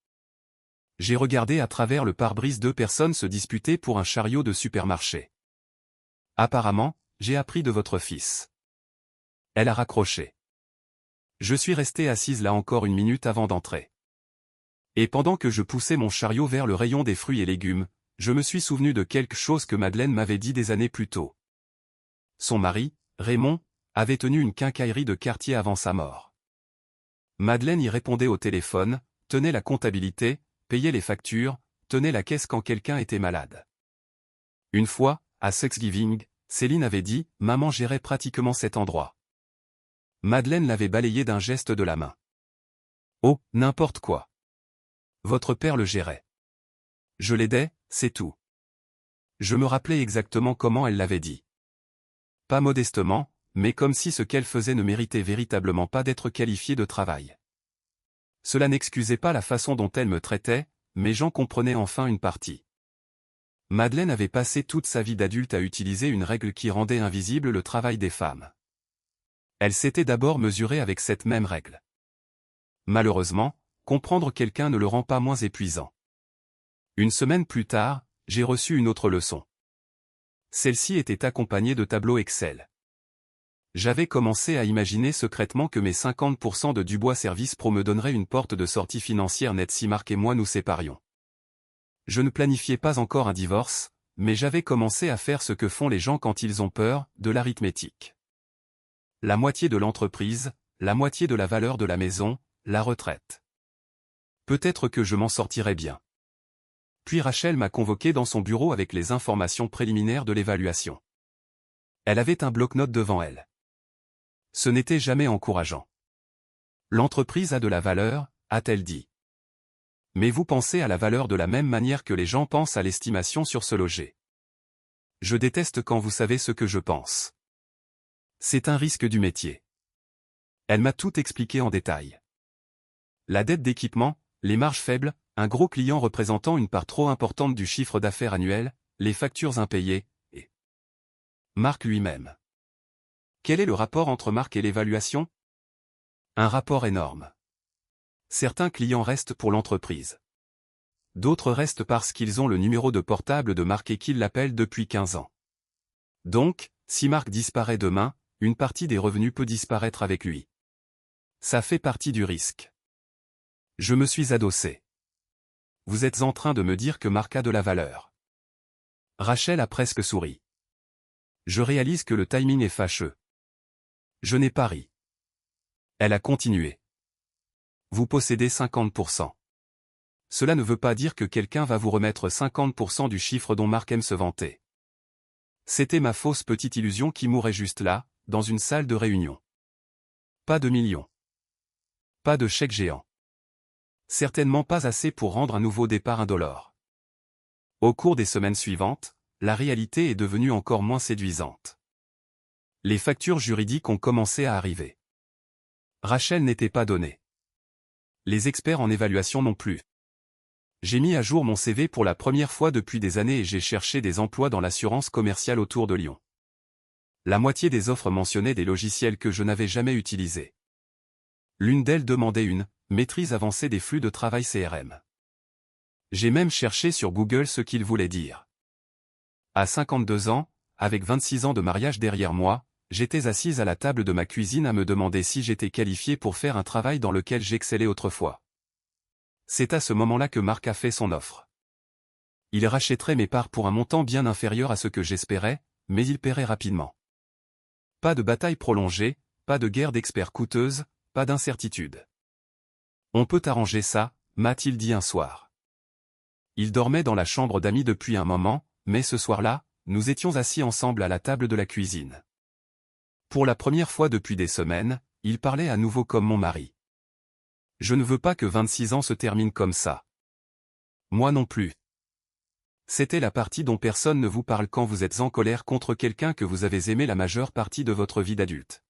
J'ai regardé à travers le pare-brise 2 personnes se disputer pour un chariot de supermarché. Apparemment, j'ai appris de votre fils. Elle a raccroché. Je suis resté assise là encore une minute avant d'entrer. Et pendant que je poussais mon chariot vers le rayon des fruits et légumes, je me suis souvenu de quelque chose que Madeleine m'avait dit des années plus tôt. Son mari, Raymond, avait tenu une quincaillerie de quartier avant sa mort. Madeleine y répondait au téléphone, tenait la comptabilité, payait les factures, tenait la caisse quand quelqu'un était malade. Une fois, à Thanksgiving, Céline avait dit, maman gérait pratiquement cet endroit. Madeleine l'avait balayé d'un geste de la main. Oh, n'importe quoi. Votre père le gérait. Je l'aidais, c'est tout. Je me rappelais exactement comment elle l'avait dit. Pas modestement, mais comme si ce qu'elle faisait ne méritait véritablement pas d'être qualifié de travail. Cela n'excusait pas la façon dont elle me traitait, mais j'en comprenais enfin une partie. Madeleine avait passé toute sa vie d'adulte à utiliser une règle qui rendait invisible le travail des femmes. Elle s'était d'abord mesurée avec cette même règle. Malheureusement, comprendre quelqu'un ne le rend pas moins épuisant. Une semaine plus tard, j'ai reçu une autre leçon. Celle-ci était accompagnée de tableaux Excel. J'avais commencé à imaginer secrètement que mes 50% de Dubois Service Pro me donneraient une porte de sortie financière nette si Marc et moi nous séparions. Je ne planifiais pas encore un divorce, mais j'avais commencé à faire ce que font les gens quand ils ont peur, de l'arithmétique. La moitié de l'entreprise, la moitié de la valeur de la maison, la retraite. Peut-être que je m'en sortirais bien. Puis Rachel m'a convoqué dans son bureau avec les informations préliminaires de l'évaluation. Elle avait un bloc-notes devant elle. Ce n'était jamais encourageant. L'entreprise a de la valeur, a-t-elle dit. Mais vous pensez à la valeur de la même manière que les gens pensent à l'estimation sur ce loger. Je déteste quand vous savez ce que je pense. C'est un risque du métier. Elle m'a tout expliqué en détail. La dette d'équipement, les marges faibles, un gros client représentant une part trop importante du chiffre d'affaires annuel, les factures impayées, et Marc lui-même. Quel est le rapport entre Marc et l'évaluation? Un rapport énorme. Certains clients restent pour l'entreprise. D'autres restent parce qu'ils ont le numéro de portable de Marc et qu'ils l'appellent depuis 15 ans. Donc, si Marc disparaît demain, une partie des revenus peut disparaître avec lui. Ça fait partie du risque. Je me suis adossé. Vous êtes en train de me dire que Marc a de la valeur. Rachel a presque souri. Je réalise que le timing est fâcheux. Je n'ai pas ri. Elle a continué. Vous possédez 50%. Cela ne veut pas dire que quelqu'un va vous remettre 50% du chiffre dont Marc aime se vanter. C'était ma fausse petite illusion qui mourait juste là, dans une salle de réunion. Pas de millions. Pas de chèque géant. Certainement pas assez pour rendre un nouveau départ indolore. Au cours des semaines suivantes, la réalité est devenue encore moins séduisante. Les factures juridiques ont commencé à arriver. Rachel n'était pas donnée. Les experts en évaluation non plus. J'ai mis à jour mon CV pour la première fois depuis des années et j'ai cherché des emplois dans l'assurance commerciale autour de Lyon. La moitié des offres mentionnaient des logiciels que je n'avais jamais utilisés. L'une d'elles demandait une maîtrise avancée des flux de travail CRM. J'ai même cherché sur Google ce qu'il voulait dire. À 52 ans, avec 26 ans de mariage derrière moi, j'étais assise à la table de ma cuisine à me demander si j'étais qualifié pour faire un travail dans lequel j'excellais autrefois. C'est à ce moment-là que Marc a fait son offre. Il rachèterait mes parts pour un montant bien inférieur à ce que j'espérais, mais il paierait rapidement. Pas de bataille prolongée, pas de guerre d'experts coûteuse, pas d'incertitude. On peut arranger ça, m'a-t-il dit un soir. Il dormait dans la chambre d'amis depuis un moment, mais ce soir-là, nous étions assis ensemble à la table de la cuisine. Pour la première fois depuis des semaines, il parlait à nouveau comme mon mari. Je ne veux pas que 26 ans se terminent comme ça. Moi non plus. C'était la partie dont personne ne vous parle quand vous êtes en colère contre quelqu'un que vous avez aimé la majeure partie de votre vie d'adulte.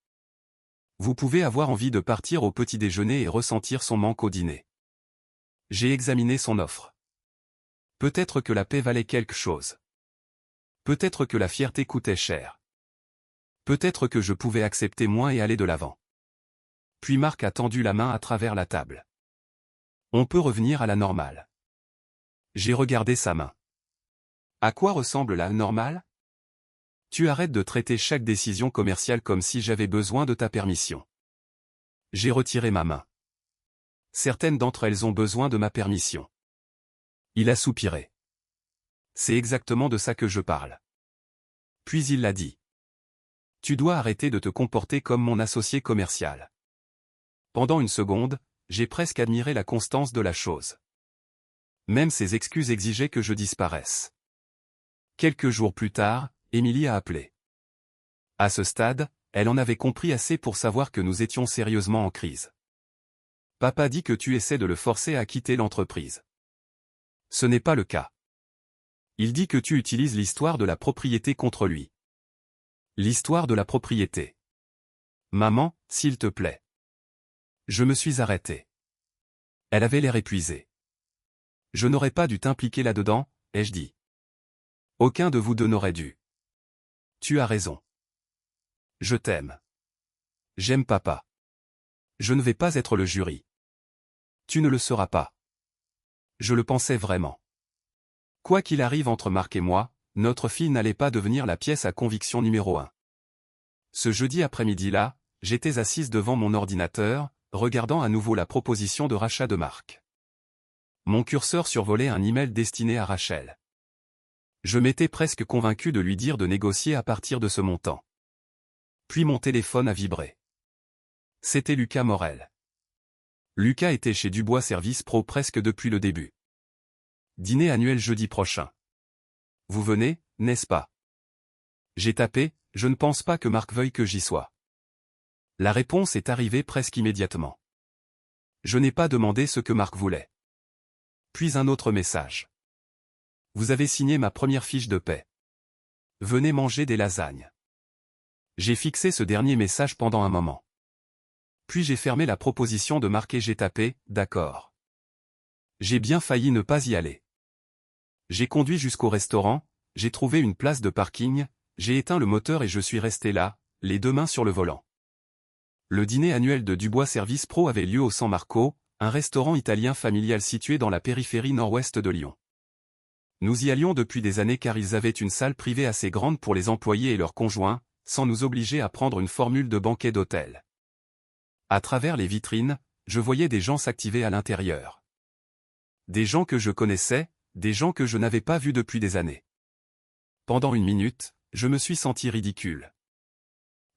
Vous pouvez avoir envie de partir au petit déjeuner et ressentir son manque au dîner. J'ai examiné son offre. Peut-être que la paix valait quelque chose. Peut-être que la fierté coûtait cher. Peut-être que je pouvais accepter moins et aller de l'avant. Puis Marc a tendu la main à travers la table. On peut revenir à la normale. J'ai regardé sa main. À quoi ressemble la normale? Tu arrêtes de traiter chaque décision commerciale comme si j'avais besoin de ta permission. J'ai retiré ma main. Certaines d'entre elles ont besoin de ma permission. Il a soupiré. C'est exactement de ça que je parle. Puis il l'a dit. Tu dois arrêter de te comporter comme mon associé commercial. Pendant une seconde, j'ai presque admiré la constance de la chose. Même ses excuses exigeaient que je disparaisse. Quelques jours plus tard, Émilie a appelé. À ce stade, elle en avait compris assez pour savoir que nous étions sérieusement en crise. Papa dit que tu essaies de le forcer à quitter l'entreprise. Ce n'est pas le cas. Il dit que tu utilises l'histoire de la propriété contre lui. L'histoire de la propriété. Maman, s'il te plaît. Je me suis arrêté. Elle avait l'air épuisée. Je n'aurais pas dû t'impliquer là-dedans, ai-je dit. Aucun de vous deux n'aurait dû. Tu as raison. Je t'aime. J'aime papa. Je ne vais pas être le jury. Tu ne le seras pas. Je le pensais vraiment. Quoi qu'il arrive entre Marc et moi, notre fille n'allait pas devenir la pièce à conviction numéro 1. Ce jeudi après-midi-là, j'étais assise devant mon ordinateur, regardant à nouveau la proposition de rachat de Marc. Mon curseur survolait un email destiné à Rachel. Je m'étais presque convaincu de lui dire de négocier à partir de ce montant. Puis mon téléphone a vibré. C'était Lucas Morel. Lucas était chez Dubois Service Pro presque depuis le début. Dîner annuel jeudi prochain. Vous venez, n'est-ce pas? J'ai tapé, je ne pense pas que Marc veuille que j'y sois. La réponse est arrivée presque immédiatement. Je n'ai pas demandé ce que Marc voulait. Puis un autre message. Vous avez signé ma première fiche de paie. Venez manger des lasagnes. J'ai fixé ce dernier message pendant un moment. Puis j'ai fermé la proposition de Marc et j'ai tapé « D'accord ». J'ai bien failli ne pas y aller. J'ai conduit jusqu'au restaurant, j'ai trouvé une place de parking, j'ai éteint le moteur et je suis resté là, les deux mains sur le volant. Le dîner annuel de Dubois Service Pro avait lieu au San Marco, un restaurant italien familial situé dans la périphérie nord-ouest de Lyon. Nous y allions depuis des années car ils avaient une salle privée assez grande pour les employés et leurs conjoints, sans nous obliger à prendre une formule de banquet d'hôtel. À travers les vitrines, je voyais des gens s'activer à l'intérieur. Des gens que je connaissais, des gens que je n'avais pas vus depuis des années. Pendant une minute, je me suis senti ridicule.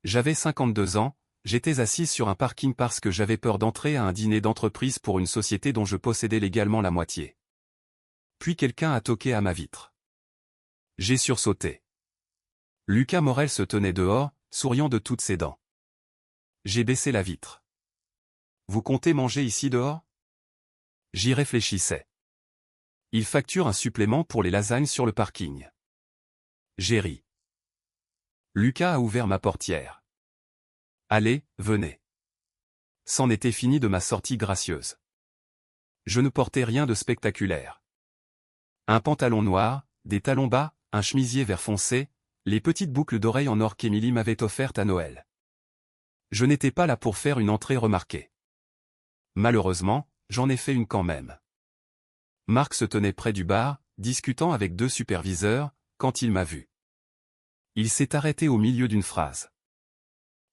J'avais 52 ans, j'étais assise sur un parking parce que j'avais peur d'entrer à un dîner d'entreprise pour une société dont je possédais légalement la moitié. Puis quelqu'un a toqué à ma vitre. J'ai sursauté. Lucas Morel se tenait dehors, souriant de toutes ses dents. J'ai baissé la vitre. Vous comptez manger ici dehors? J'y réfléchissais. Il facture un supplément pour les lasagnes sur le parking. J'ai ri. Lucas a ouvert ma portière. Allez, venez. C'en était fini de ma sortie gracieuse. Je ne portais rien de spectaculaire. Un pantalon noir, des talons bas, un chemisier vert foncé, les petites boucles d'oreilles en or qu'Émilie m'avait offertes à Noël. Je n'étais pas là pour faire une entrée remarquée. Malheureusement, j'en ai fait une quand même. Marc se tenait près du bar, discutant avec deux superviseurs, quand il m'a vu. Il s'est arrêté au milieu d'une phrase.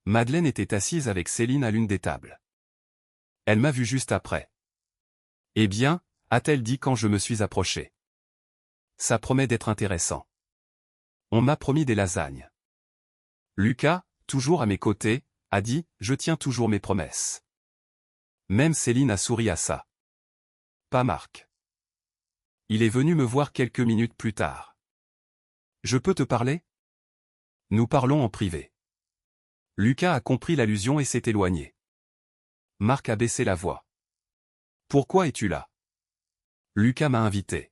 Madeleine était assise avec Céline à l'une des tables. Elle m'a vu juste après. Eh bien, a-t-elle dit quand je me suis approché. Ça promet d'être intéressant. On m'a promis des lasagnes. Lucas, toujours à mes côtés, a dit « Je tiens toujours mes promesses ». Même Céline a souri à ça. Pas Marc. Il est venu me voir quelques minutes plus tard. Je peux te parler? Nous parlons en privé. Lucas a compris l'allusion et s'est éloigné. Marc a baissé la voix. Pourquoi es-tu là? Lucas m'a invité.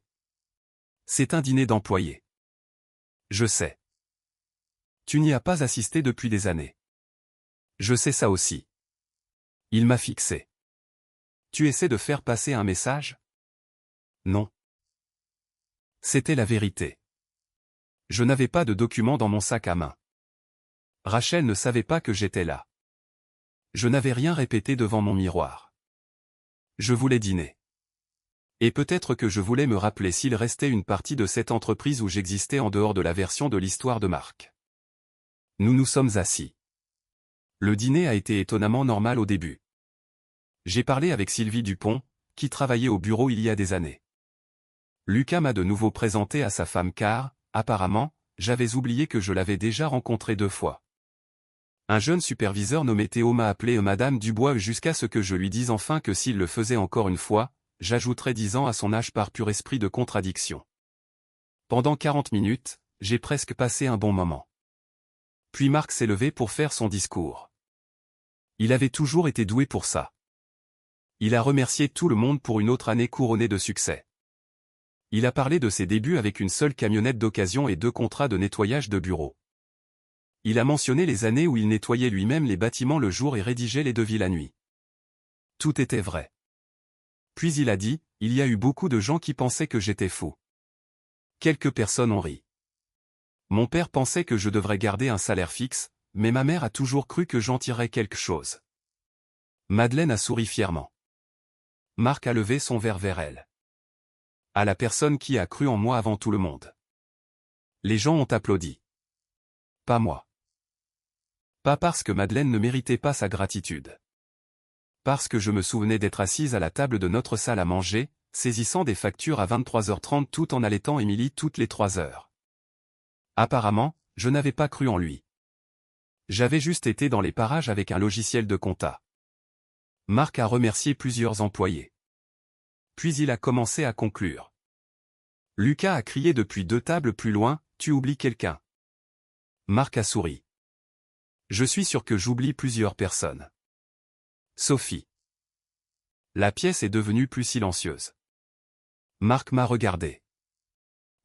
C'est un dîner d'employés. Je sais. Tu n'y as pas assisté depuis des années. Je sais ça aussi. Il m'a fixé. Tu essaies de faire passer un message? Non. C'était la vérité. Je n'avais pas de documents dans mon sac à main. Rachel ne savait pas que j'étais là. Je n'avais rien répété devant mon miroir. Je voulais dîner. Et peut-être que je voulais me rappeler s'il restait une partie de cette entreprise où j'existais en dehors de la version de l'histoire de Marc. Nous nous sommes assis. Le dîner a été étonnamment normal au début. J'ai parlé avec Sylvie Dupont, qui travaillait au bureau il y a des années. Lucas m'a de nouveau présenté à sa femme car, apparemment, j'avais oublié que je l'avais déjà rencontrée 2 fois. Un jeune superviseur nommé Théo m'a appelé Madame Dubois jusqu'à ce que je lui dise enfin que s'il le faisait encore une fois, j'ajouterais 10 ans à son âge par pur esprit de contradiction. Pendant 40 minutes, j'ai presque passé un bon moment. Puis Marc s'est levé pour faire son discours. Il avait toujours été doué pour ça. Il a remercié tout le monde pour une autre année couronnée de succès. Il a parlé de ses débuts avec une seule camionnette d'occasion et 2 contrats de nettoyage de bureau. Il a mentionné les années où il nettoyait lui-même les bâtiments le jour et rédigeait les devis la nuit. Tout était vrai. Puis il a dit, il y a eu beaucoup de gens qui pensaient que j'étais fou. Quelques personnes ont ri. Mon père pensait que je devrais garder un salaire fixe, mais ma mère a toujours cru que j'en tirerais quelque chose. Madeleine a souri fièrement. Marc a levé son verre vers elle. À la personne qui a cru en moi avant tout le monde. Les gens ont applaudi. Pas moi. Pas parce que Madeleine ne méritait pas sa gratitude. Parce que je me souvenais d'être assise à la table de notre salle à manger, saisissant des factures à 23h30 tout en allaitant Émilie toutes les 3 heures. Apparemment, je n'avais pas cru en lui. J'avais juste été dans les parages avec un logiciel de compta. Marc a remercié plusieurs employés. Puis il a commencé à conclure. Lucas a crié depuis 2 tables plus loin, « Tu oublies quelqu'un ». Marc a souri. Je suis sûr que j'oublie plusieurs personnes. Sophie. La pièce est devenue plus silencieuse. Marc m'a regardé.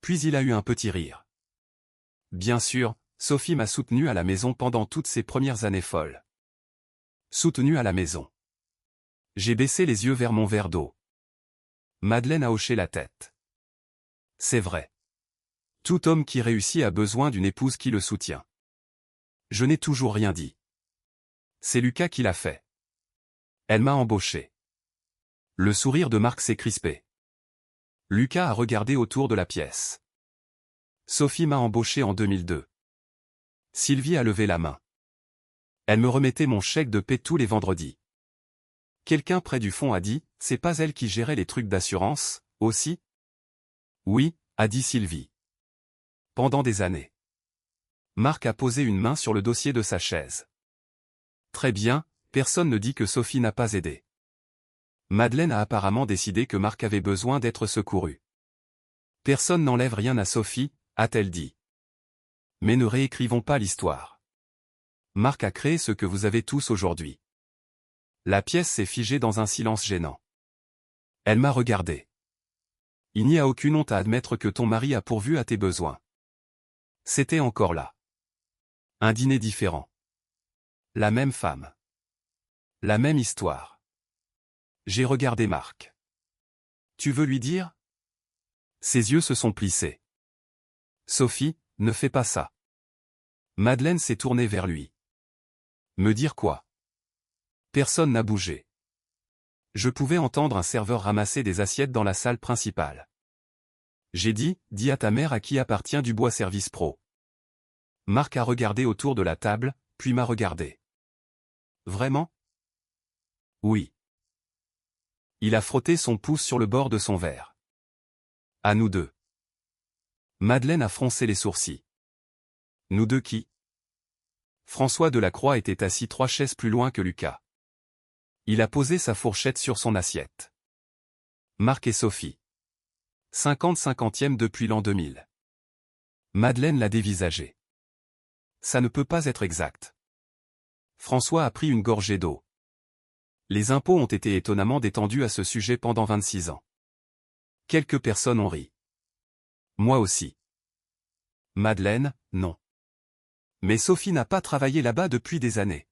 Puis il a eu un petit rire. Bien sûr, Sophie m'a soutenu à la maison pendant toutes ces premières années folles. Soutenu à la maison. J'ai baissé les yeux vers mon verre d'eau. Madeleine a hoché la tête. C'est vrai. Tout homme qui réussit a besoin d'une épouse qui le soutient. Je n'ai toujours rien dit. C'est Lucas qui l'a fait. Elle m'a embauché. Le sourire de Marc s'est crispé. Lucas a regardé autour de la pièce. Sophie m'a embauché en 2002. Sylvie a levé la main. Elle me remettait mon chèque de paie tous les vendredis. Quelqu'un près du fond a dit, c'est pas elle qui gérait les trucs d'assurance, aussi? Oui, a dit Sylvie. Pendant des années. Marc a posé une main sur le dossier de sa chaise. Très bien, personne ne dit que Sophie n'a pas aidé. Madeleine a apparemment décidé que Marc avait besoin d'être secouru. Personne n'enlève rien à Sophie, a-t-elle dit. Mais ne réécrivons pas l'histoire. Marc a créé ce que vous avez tous aujourd'hui. La pièce s'est figée dans un silence gênant. Elle m'a regardé. Il n'y a aucune honte à admettre que ton mari a pourvu à tes besoins. C'était encore là. Un dîner différent. La même femme. La même histoire. J'ai regardé Marc. Tu veux lui dire? Ses yeux se sont plissés. Sophie, ne fais pas ça. Madeleine s'est tournée vers lui. Me dire quoi? Personne n'a bougé. Je pouvais entendre un serveur ramasser des assiettes dans la salle principale. J'ai dit, dis à ta mère à qui appartient Dubois Service Pro. Marc a regardé autour de la table, puis m'a regardé. Vraiment? Oui. Il a frotté son pouce sur le bord de son verre. À nous deux. Madeleine a froncé les sourcils. Nous deux qui? François Delacroix était assis 3 chaises plus loin que Lucas. Il a posé sa fourchette sur son assiette. Marc et Sophie. 50-50e depuis l'an 2000. Madeleine l'a dévisagé. Ça ne peut pas être exact. François a pris une gorgée d'eau. Les impôts ont été étonnamment détendus à ce sujet pendant 26 ans. Quelques personnes ont ri. Moi aussi. Madeleine, non. Mais Sophie n'a pas travaillé là-bas depuis des années.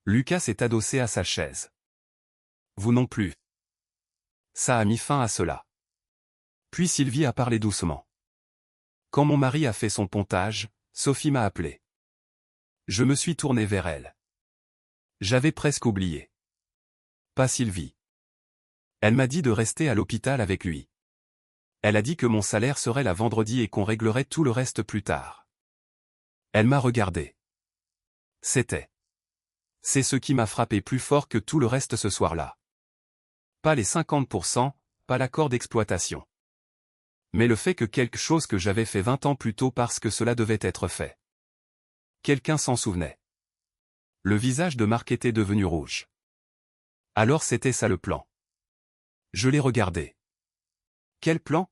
Lucas s'est adossé à sa chaise. Vous non plus. Ça a mis fin à cela. Puis Sylvie a parlé doucement. Quand mon mari a fait son pontage, Sophie m'a appelé. Je me suis tourné vers elle. J'avais presque oublié. Pas Sylvie. Elle m'a dit de rester à l'hôpital avec lui. Elle a dit que mon salaire serait là vendredi et qu'on réglerait tout le reste plus tard. Elle m'a regardé. C'est ce qui m'a frappé plus fort que tout le reste ce soir-là. Pas les 50%, pas l'accord d'exploitation. Mais le fait que quelque chose que j'avais fait 20 ans plus tôt parce que cela devait être fait. Quelqu'un s'en souvenait. Le visage de Marc était devenu rouge. Alors c'était ça le plan. Je l'ai regardé. Quel plan?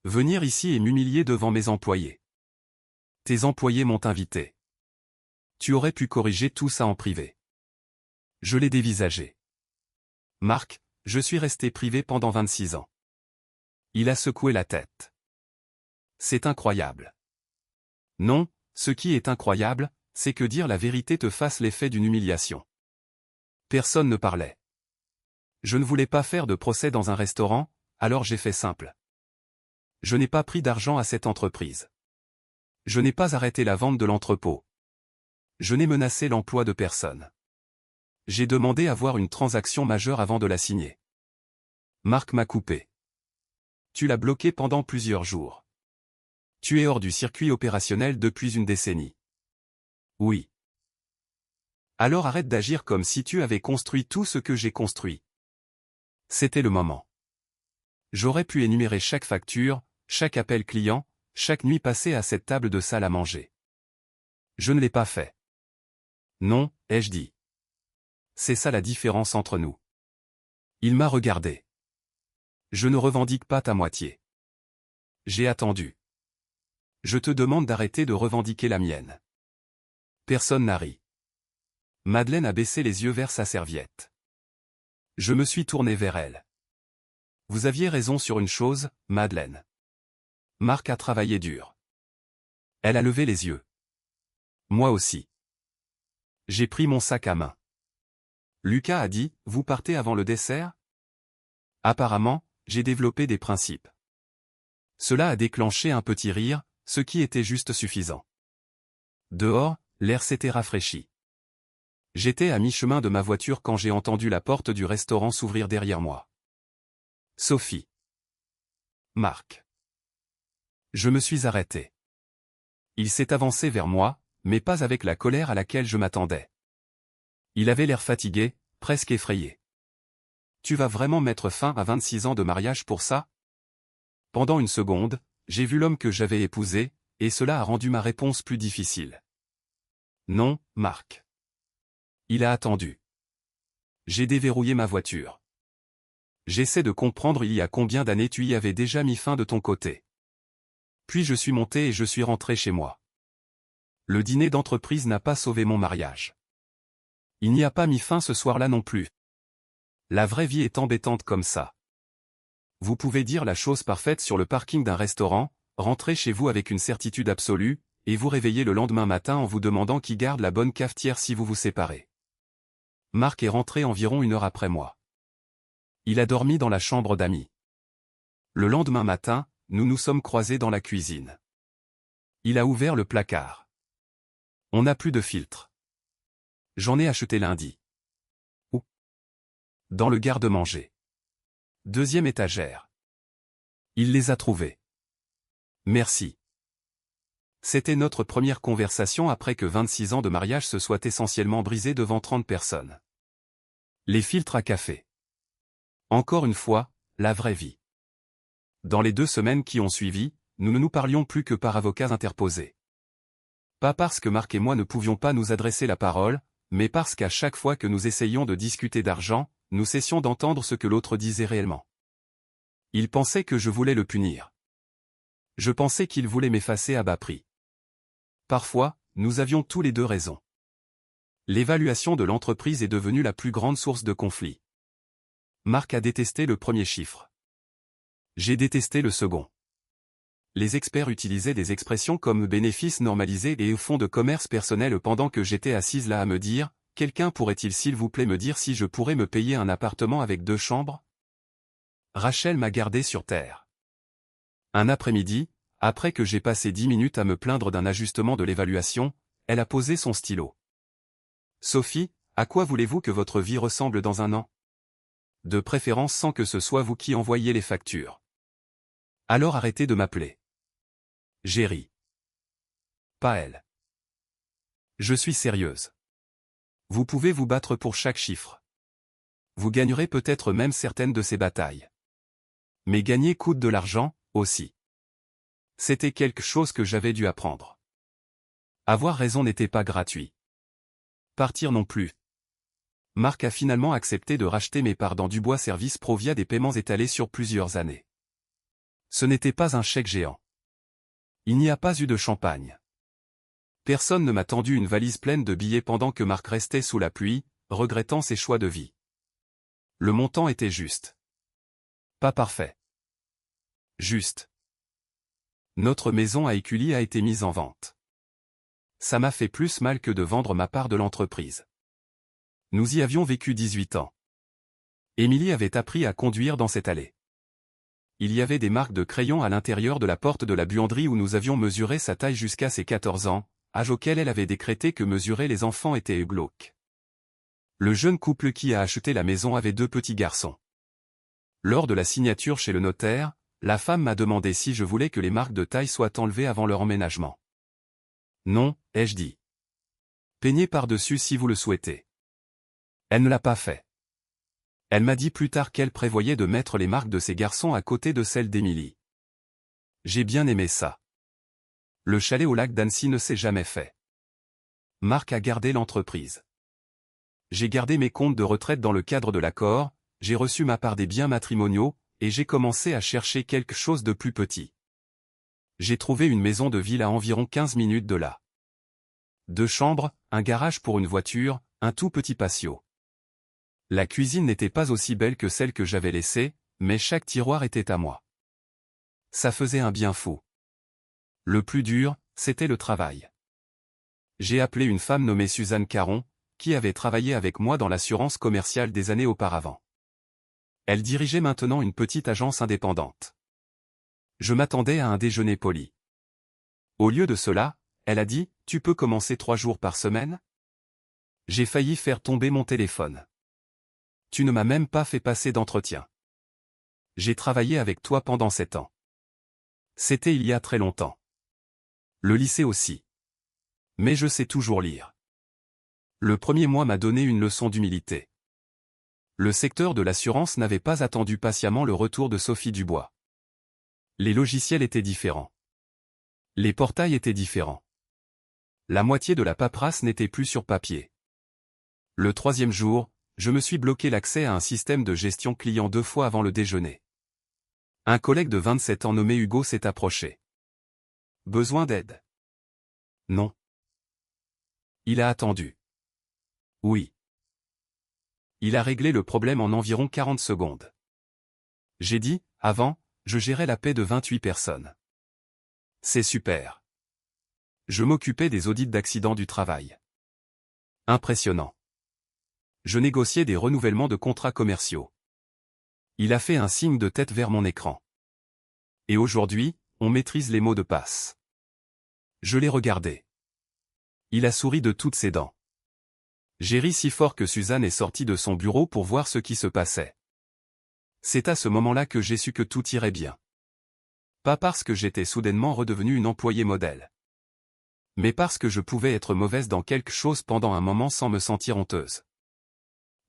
Venir ici et m'humilier devant mes employés. Tes employés m'ont invité. Tu aurais pu corriger tout ça en privé. Je l'ai dévisagé. Marc, je suis resté privé pendant 26 ans. Il a secoué la tête. C'est incroyable. Non, ce qui est incroyable, c'est que dire la vérité te fasse l'effet d'une humiliation. Personne ne parlait. Je ne voulais pas faire de procès dans un restaurant, alors j'ai fait simple. Je n'ai pas pris d'argent à cette entreprise. Je n'ai pas arrêté la vente de l'entrepôt. Je n'ai menacé l'emploi de personne. J'ai demandé à voir une transaction majeure avant de la signer. Marc m'a coupé. Tu l'as bloqué pendant plusieurs jours. Tu es hors du circuit opérationnel depuis une décennie. Oui. Alors arrête d'agir comme si tu avais construit tout ce que j'ai construit. C'était le moment. J'aurais pu énumérer chaque facture, chaque appel client, chaque nuit passée à cette table de salle à manger. Je ne l'ai pas fait. Non, ai-je dit. C'est ça la différence entre nous. Il m'a regardé. Je ne revendique pas ta moitié. J'ai attendu. Je te demande d'arrêter de revendiquer la mienne. Personne n'a ri. Madeleine a baissé les yeux vers sa serviette. Je me suis tourné vers elle. Vous aviez raison sur une chose, Madeleine. Marc a travaillé dur. Elle a levé les yeux. Moi aussi. J'ai pris mon sac à main. Lucas a dit, vous partez avant le dessert? Apparemment, j'ai développé des principes. Cela a déclenché un petit rire, ce qui était juste suffisant. Dehors, l'air s'était rafraîchi. J'étais à mi-chemin de ma voiture quand j'ai entendu la porte du restaurant s'ouvrir derrière moi. Sophie. Marc. Je me suis arrêté. Il s'est avancé vers moi, mais pas avec la colère à laquelle je m'attendais. Il avait l'air fatigué, presque effrayé. Tu vas vraiment mettre fin à 26 ans de mariage pour ça? Pendant une seconde, j'ai vu l'homme que j'avais épousé, et cela a rendu ma réponse plus difficile. Non, Marc. Il a attendu. J'ai déverrouillé ma voiture. J'essaie de comprendre il y a combien d'années tu y avais déjà mis fin de ton côté. Puis je suis monté et je suis rentré chez moi. Le dîner d'entreprise n'a pas sauvé mon mariage. Il n'y a pas mis fin ce soir-là non plus. La vraie vie est embêtante comme ça. Vous pouvez dire la chose parfaite sur le parking d'un restaurant, rentrer chez vous avec une certitude absolue, et vous réveiller le lendemain matin en vous demandant qui garde la bonne cafetière si vous vous séparez. Marc est rentré environ 1 heure après moi. Il a dormi dans la chambre d'amis. Le lendemain matin, nous nous sommes croisés dans la cuisine. Il a ouvert le placard. On n'a plus de filtre. J'en ai acheté lundi. Où? Dans le garde-manger. 2e étagère. Il les a trouvés. Merci. C'était notre première conversation après que 26 ans de mariage se soient essentiellement brisés devant 30 personnes. Les filtres à café. Encore une fois, la vraie vie. Dans les 2 semaines qui ont suivi, nous ne nous parlions plus que par avocats interposés. Pas parce que Marc et moi ne pouvions pas nous adresser la parole, mais parce qu'à chaque fois que nous essayions de discuter d'argent, nous cessions d'entendre ce que l'autre disait réellement. Il pensait que je voulais le punir. Je pensais qu'il voulait m'effacer à bas prix. Parfois, nous avions tous les deux raison. L'évaluation de l'entreprise est devenue la plus grande source de conflit. Marc a détesté le premier chiffre. J'ai détesté le second. Les experts utilisaient des expressions comme bénéfice normalisé et fonds de commerce personnel pendant que j'étais assise là à me dire, quelqu'un pourrait-il s'il vous plaît me dire si je pourrais me payer un appartement avec 2 chambres? Rachel m'a gardé sur terre. Un après-midi, après que j'ai passé 10 minutes à me plaindre d'un ajustement de l'évaluation, elle a posé son stylo. Sophie, à quoi voulez-vous que votre vie ressemble dans 1 an? De préférence sans que ce soit vous qui envoyiez les factures. Alors arrêtez de m'appeler. J'ai ri. Pas elle. Je suis sérieuse. Vous pouvez vous battre pour chaque chiffre. Vous gagnerez peut-être même certaines de ces batailles. Mais gagner coûte de l'argent, aussi. C'était quelque chose que j'avais dû apprendre. Avoir raison n'était pas gratuit. Partir non plus. Marc a finalement accepté de racheter mes parts dans Dubois Service Pro via des paiements étalés sur plusieurs années. Ce n'était pas un chèque géant. Il n'y a pas eu de champagne. Personne ne m'a tendu une valise pleine de billets pendant que Marc restait sous la pluie, regrettant ses choix de vie. Le montant était juste. Pas parfait. Juste. Notre maison à Écully a été mise en vente. Ça m'a fait plus mal que de vendre ma part de l'entreprise. Nous y avions vécu 18 ans. Émilie avait appris à conduire dans cette allée. Il y avait des marques de crayon à l'intérieur de la porte de la buanderie où nous avions mesuré sa taille jusqu'à ses 14 ans, âge auquel elle avait décrété que mesurer les enfants était glauque. Le jeune couple qui a acheté la maison avait 2 petits garçons. Lors de la signature chez le notaire, la femme m'a demandé si je voulais que les marques de taille soient enlevées avant leur emménagement. Non, ai-je dit. Peignez par-dessus si vous le souhaitez. Elle ne l'a pas fait. Elle m'a dit plus tard qu'elle prévoyait de mettre les marques de ses garçons à côté de celles d'Émilie. J'ai bien aimé ça. Le chalet au lac d'Annecy ne s'est jamais fait. Marc a gardé l'entreprise. J'ai gardé mes comptes de retraite dans le cadre de l'accord, j'ai reçu ma part des biens matrimoniaux, et j'ai commencé à chercher quelque chose de plus petit. J'ai trouvé une maison de ville à environ 15 minutes de là. 2 chambres, un garage pour une voiture, un tout petit patio. La cuisine n'était pas aussi belle que celle que j'avais laissée, mais chaque tiroir était à moi. Ça faisait un bien fou. Le plus dur, c'était le travail. J'ai appelé une femme nommée Suzanne Caron, qui avait travaillé avec moi dans l'assurance commerciale des années auparavant. Elle dirigeait maintenant une petite agence indépendante. Je m'attendais à un déjeuner poli. Au lieu de cela, elle a dit, « Tu peux commencer 3 jours par semaine ?» J'ai failli faire tomber mon téléphone. Tu ne m'as même pas fait passer d'entretien. J'ai travaillé avec toi pendant 7 ans. C'était il y a très longtemps. Le lycée aussi. Mais je sais toujours lire. Le premier mois m'a donné une leçon d'humilité. Le secteur de l'assurance n'avait pas attendu patiemment le retour de Sophie Dubois. Les logiciels étaient différents. Les portails étaient différents. La moitié de la paperasse n'était plus sur papier. Le 3e jour, je me suis bloqué l'accès à un système de gestion client 2 fois avant le déjeuner. Un collègue de 27 ans nommé Hugo s'est approché. Besoin d'aide? Non. Il a attendu. Oui. Il a réglé le problème en environ 40 secondes. J'ai dit, avant, je gérais la paie de 28 personnes. C'est super. Je m'occupais des audits d'accidents du travail. Impressionnant. Je négociais des renouvellements de contrats commerciaux. Il a fait un signe de tête vers mon écran. Et aujourd'hui, on maîtrise les mots de passe. Je l'ai regardé. Il a souri de toutes ses dents. J'ai ri si fort que Suzanne est sortie de son bureau pour voir ce qui se passait. C'est à ce moment-là que j'ai su que tout irait bien. Pas parce que j'étais soudainement redevenue une employée modèle. Mais parce que je pouvais être mauvaise dans quelque chose pendant un moment sans me sentir honteuse.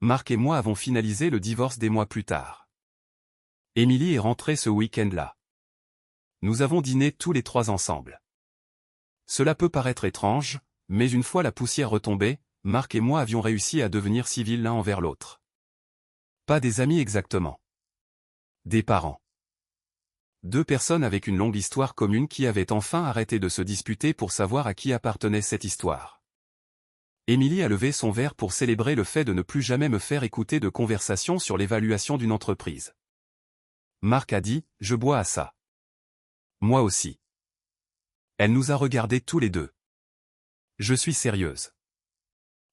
Marc et moi avons finalisé le divorce des mois plus tard. Émilie est rentrée ce week-end-là. Nous avons dîné tous les 3 ensemble. Cela peut paraître étrange, mais une fois la poussière retombée, Marc et moi avions réussi à devenir civils l'un envers l'autre. Pas des amis exactement. Des parents. 2 personnes avec une longue histoire commune qui avaient enfin arrêté de se disputer pour savoir à qui appartenait cette histoire. Émilie a levé son verre pour célébrer le fait de ne plus jamais me faire écouter de conversation sur l'évaluation d'une entreprise. Marc a dit, « Je bois à ça. » Moi aussi. Elle nous a regardés tous les 2. Je suis sérieuse.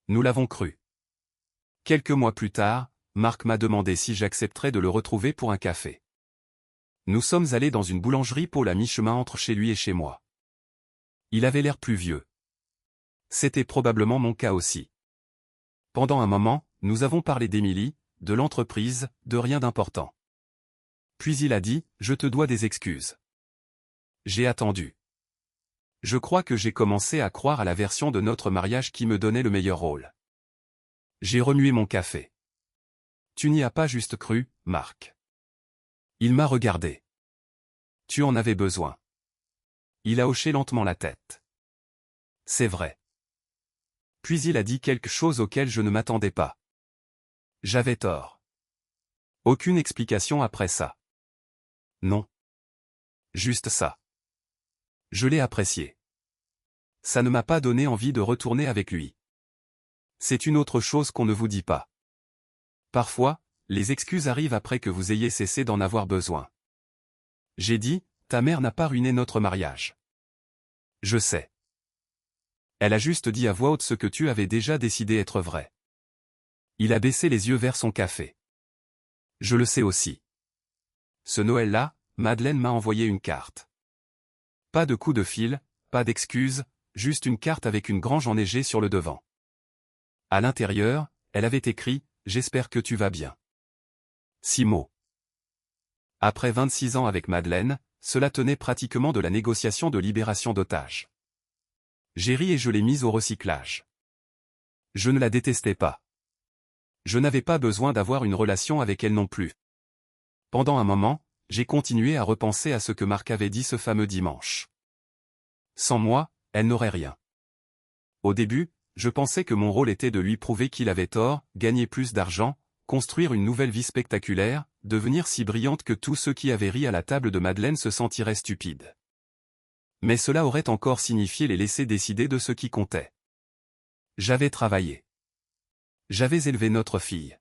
Nous l'avons cru. Quelques mois plus tard, Marc m'a demandé si j'accepterais de le retrouver pour un café. Nous sommes allés dans une boulangerie Paul à mi-chemin entre chez lui et chez moi. Il avait l'air plus vieux. C'était probablement mon cas aussi. Pendant un moment, nous avons parlé d'Émilie, de l'entreprise, de rien d'important. Puis il a dit, « Je te dois des excuses. » J'ai attendu. Je crois que j'ai commencé à croire à la version de notre mariage qui me donnait le meilleur rôle. J'ai remué mon café. Tu n'y as pas juste cru, Marc. Il m'a regardé. Tu en avais besoin. Il a hoché lentement la tête. C'est vrai. Puis il a dit quelque chose auquel je ne m'attendais pas. J'avais tort. Aucune explication après ça. Non. Juste ça. Je l'ai apprécié. Ça ne m'a pas donné envie de retourner avec lui. C'est une autre chose qu'on ne vous dit pas. Parfois, les excuses arrivent après que vous ayez cessé d'en avoir besoin. J'ai dit, ta mère n'a pas ruiné notre mariage. Je sais. Elle a juste dit à voix haute ce que tu avais déjà décidé être vrai. Il a baissé les yeux vers son café. Je le sais aussi. Ce Noël-là, Madeleine m'a envoyé une carte. Pas de coup de fil, pas d'excuses, juste une carte avec une grange enneigée sur le devant. À l'intérieur, elle avait écrit « J'espère que tu vas bien ». 6 mots. Après 26 ans avec Madeleine, cela tenait pratiquement de la négociation de libération d'otages. J'ai ri et je l'ai mise au recyclage. Je ne la détestais pas. Je n'avais pas besoin d'avoir une relation avec elle non plus. Pendant un moment, j'ai continué à repenser à ce que Marc avait dit ce fameux dimanche. Sans moi, elle n'aurait rien. Au début, je pensais que mon rôle était de lui prouver qu'il avait tort, gagner plus d'argent, construire une nouvelle vie spectaculaire, devenir si brillante que tous ceux qui avaient ri à la table de Madeleine se sentiraient stupides. Mais cela aurait encore signifié les laisser décider de ce qui comptait. J'avais travaillé. J'avais élevé notre fille.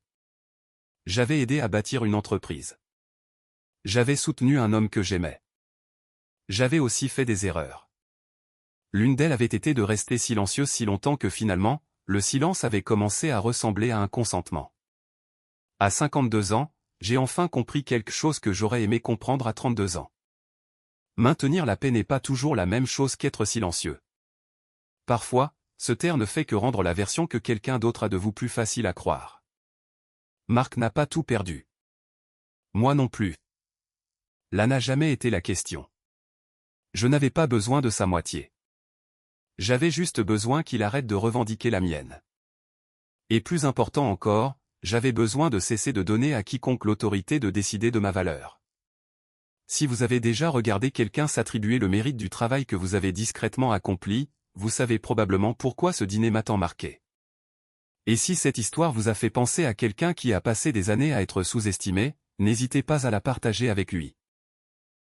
J'avais aidé à bâtir une entreprise. J'avais soutenu un homme que j'aimais. J'avais aussi fait des erreurs. L'une d'elles avait été de rester silencieuse si longtemps que finalement, le silence avait commencé à ressembler à un consentement. À 52 ans, j'ai enfin compris quelque chose que j'aurais aimé comprendre à 32 ans. Maintenir la paix n'est pas toujours la même chose qu'être silencieux. Parfois, se taire ne fait que rendre la version que quelqu'un d'autre a de vous plus facile à croire. Marc n'a pas tout perdu. Moi non plus. Là n'a jamais été la question. Je n'avais pas besoin de sa moitié. J'avais juste besoin qu'il arrête de revendiquer la mienne. Et plus important encore, j'avais besoin de cesser de donner à quiconque l'autorité de décider de ma valeur. Si vous avez déjà regardé quelqu'un s'attribuer le mérite du travail que vous avez discrètement accompli, vous savez probablement pourquoi ce dîner m'a tant marqué. Et si cette histoire vous a fait penser à quelqu'un qui a passé des années à être sous-estimé, n'hésitez pas à la partager avec lui.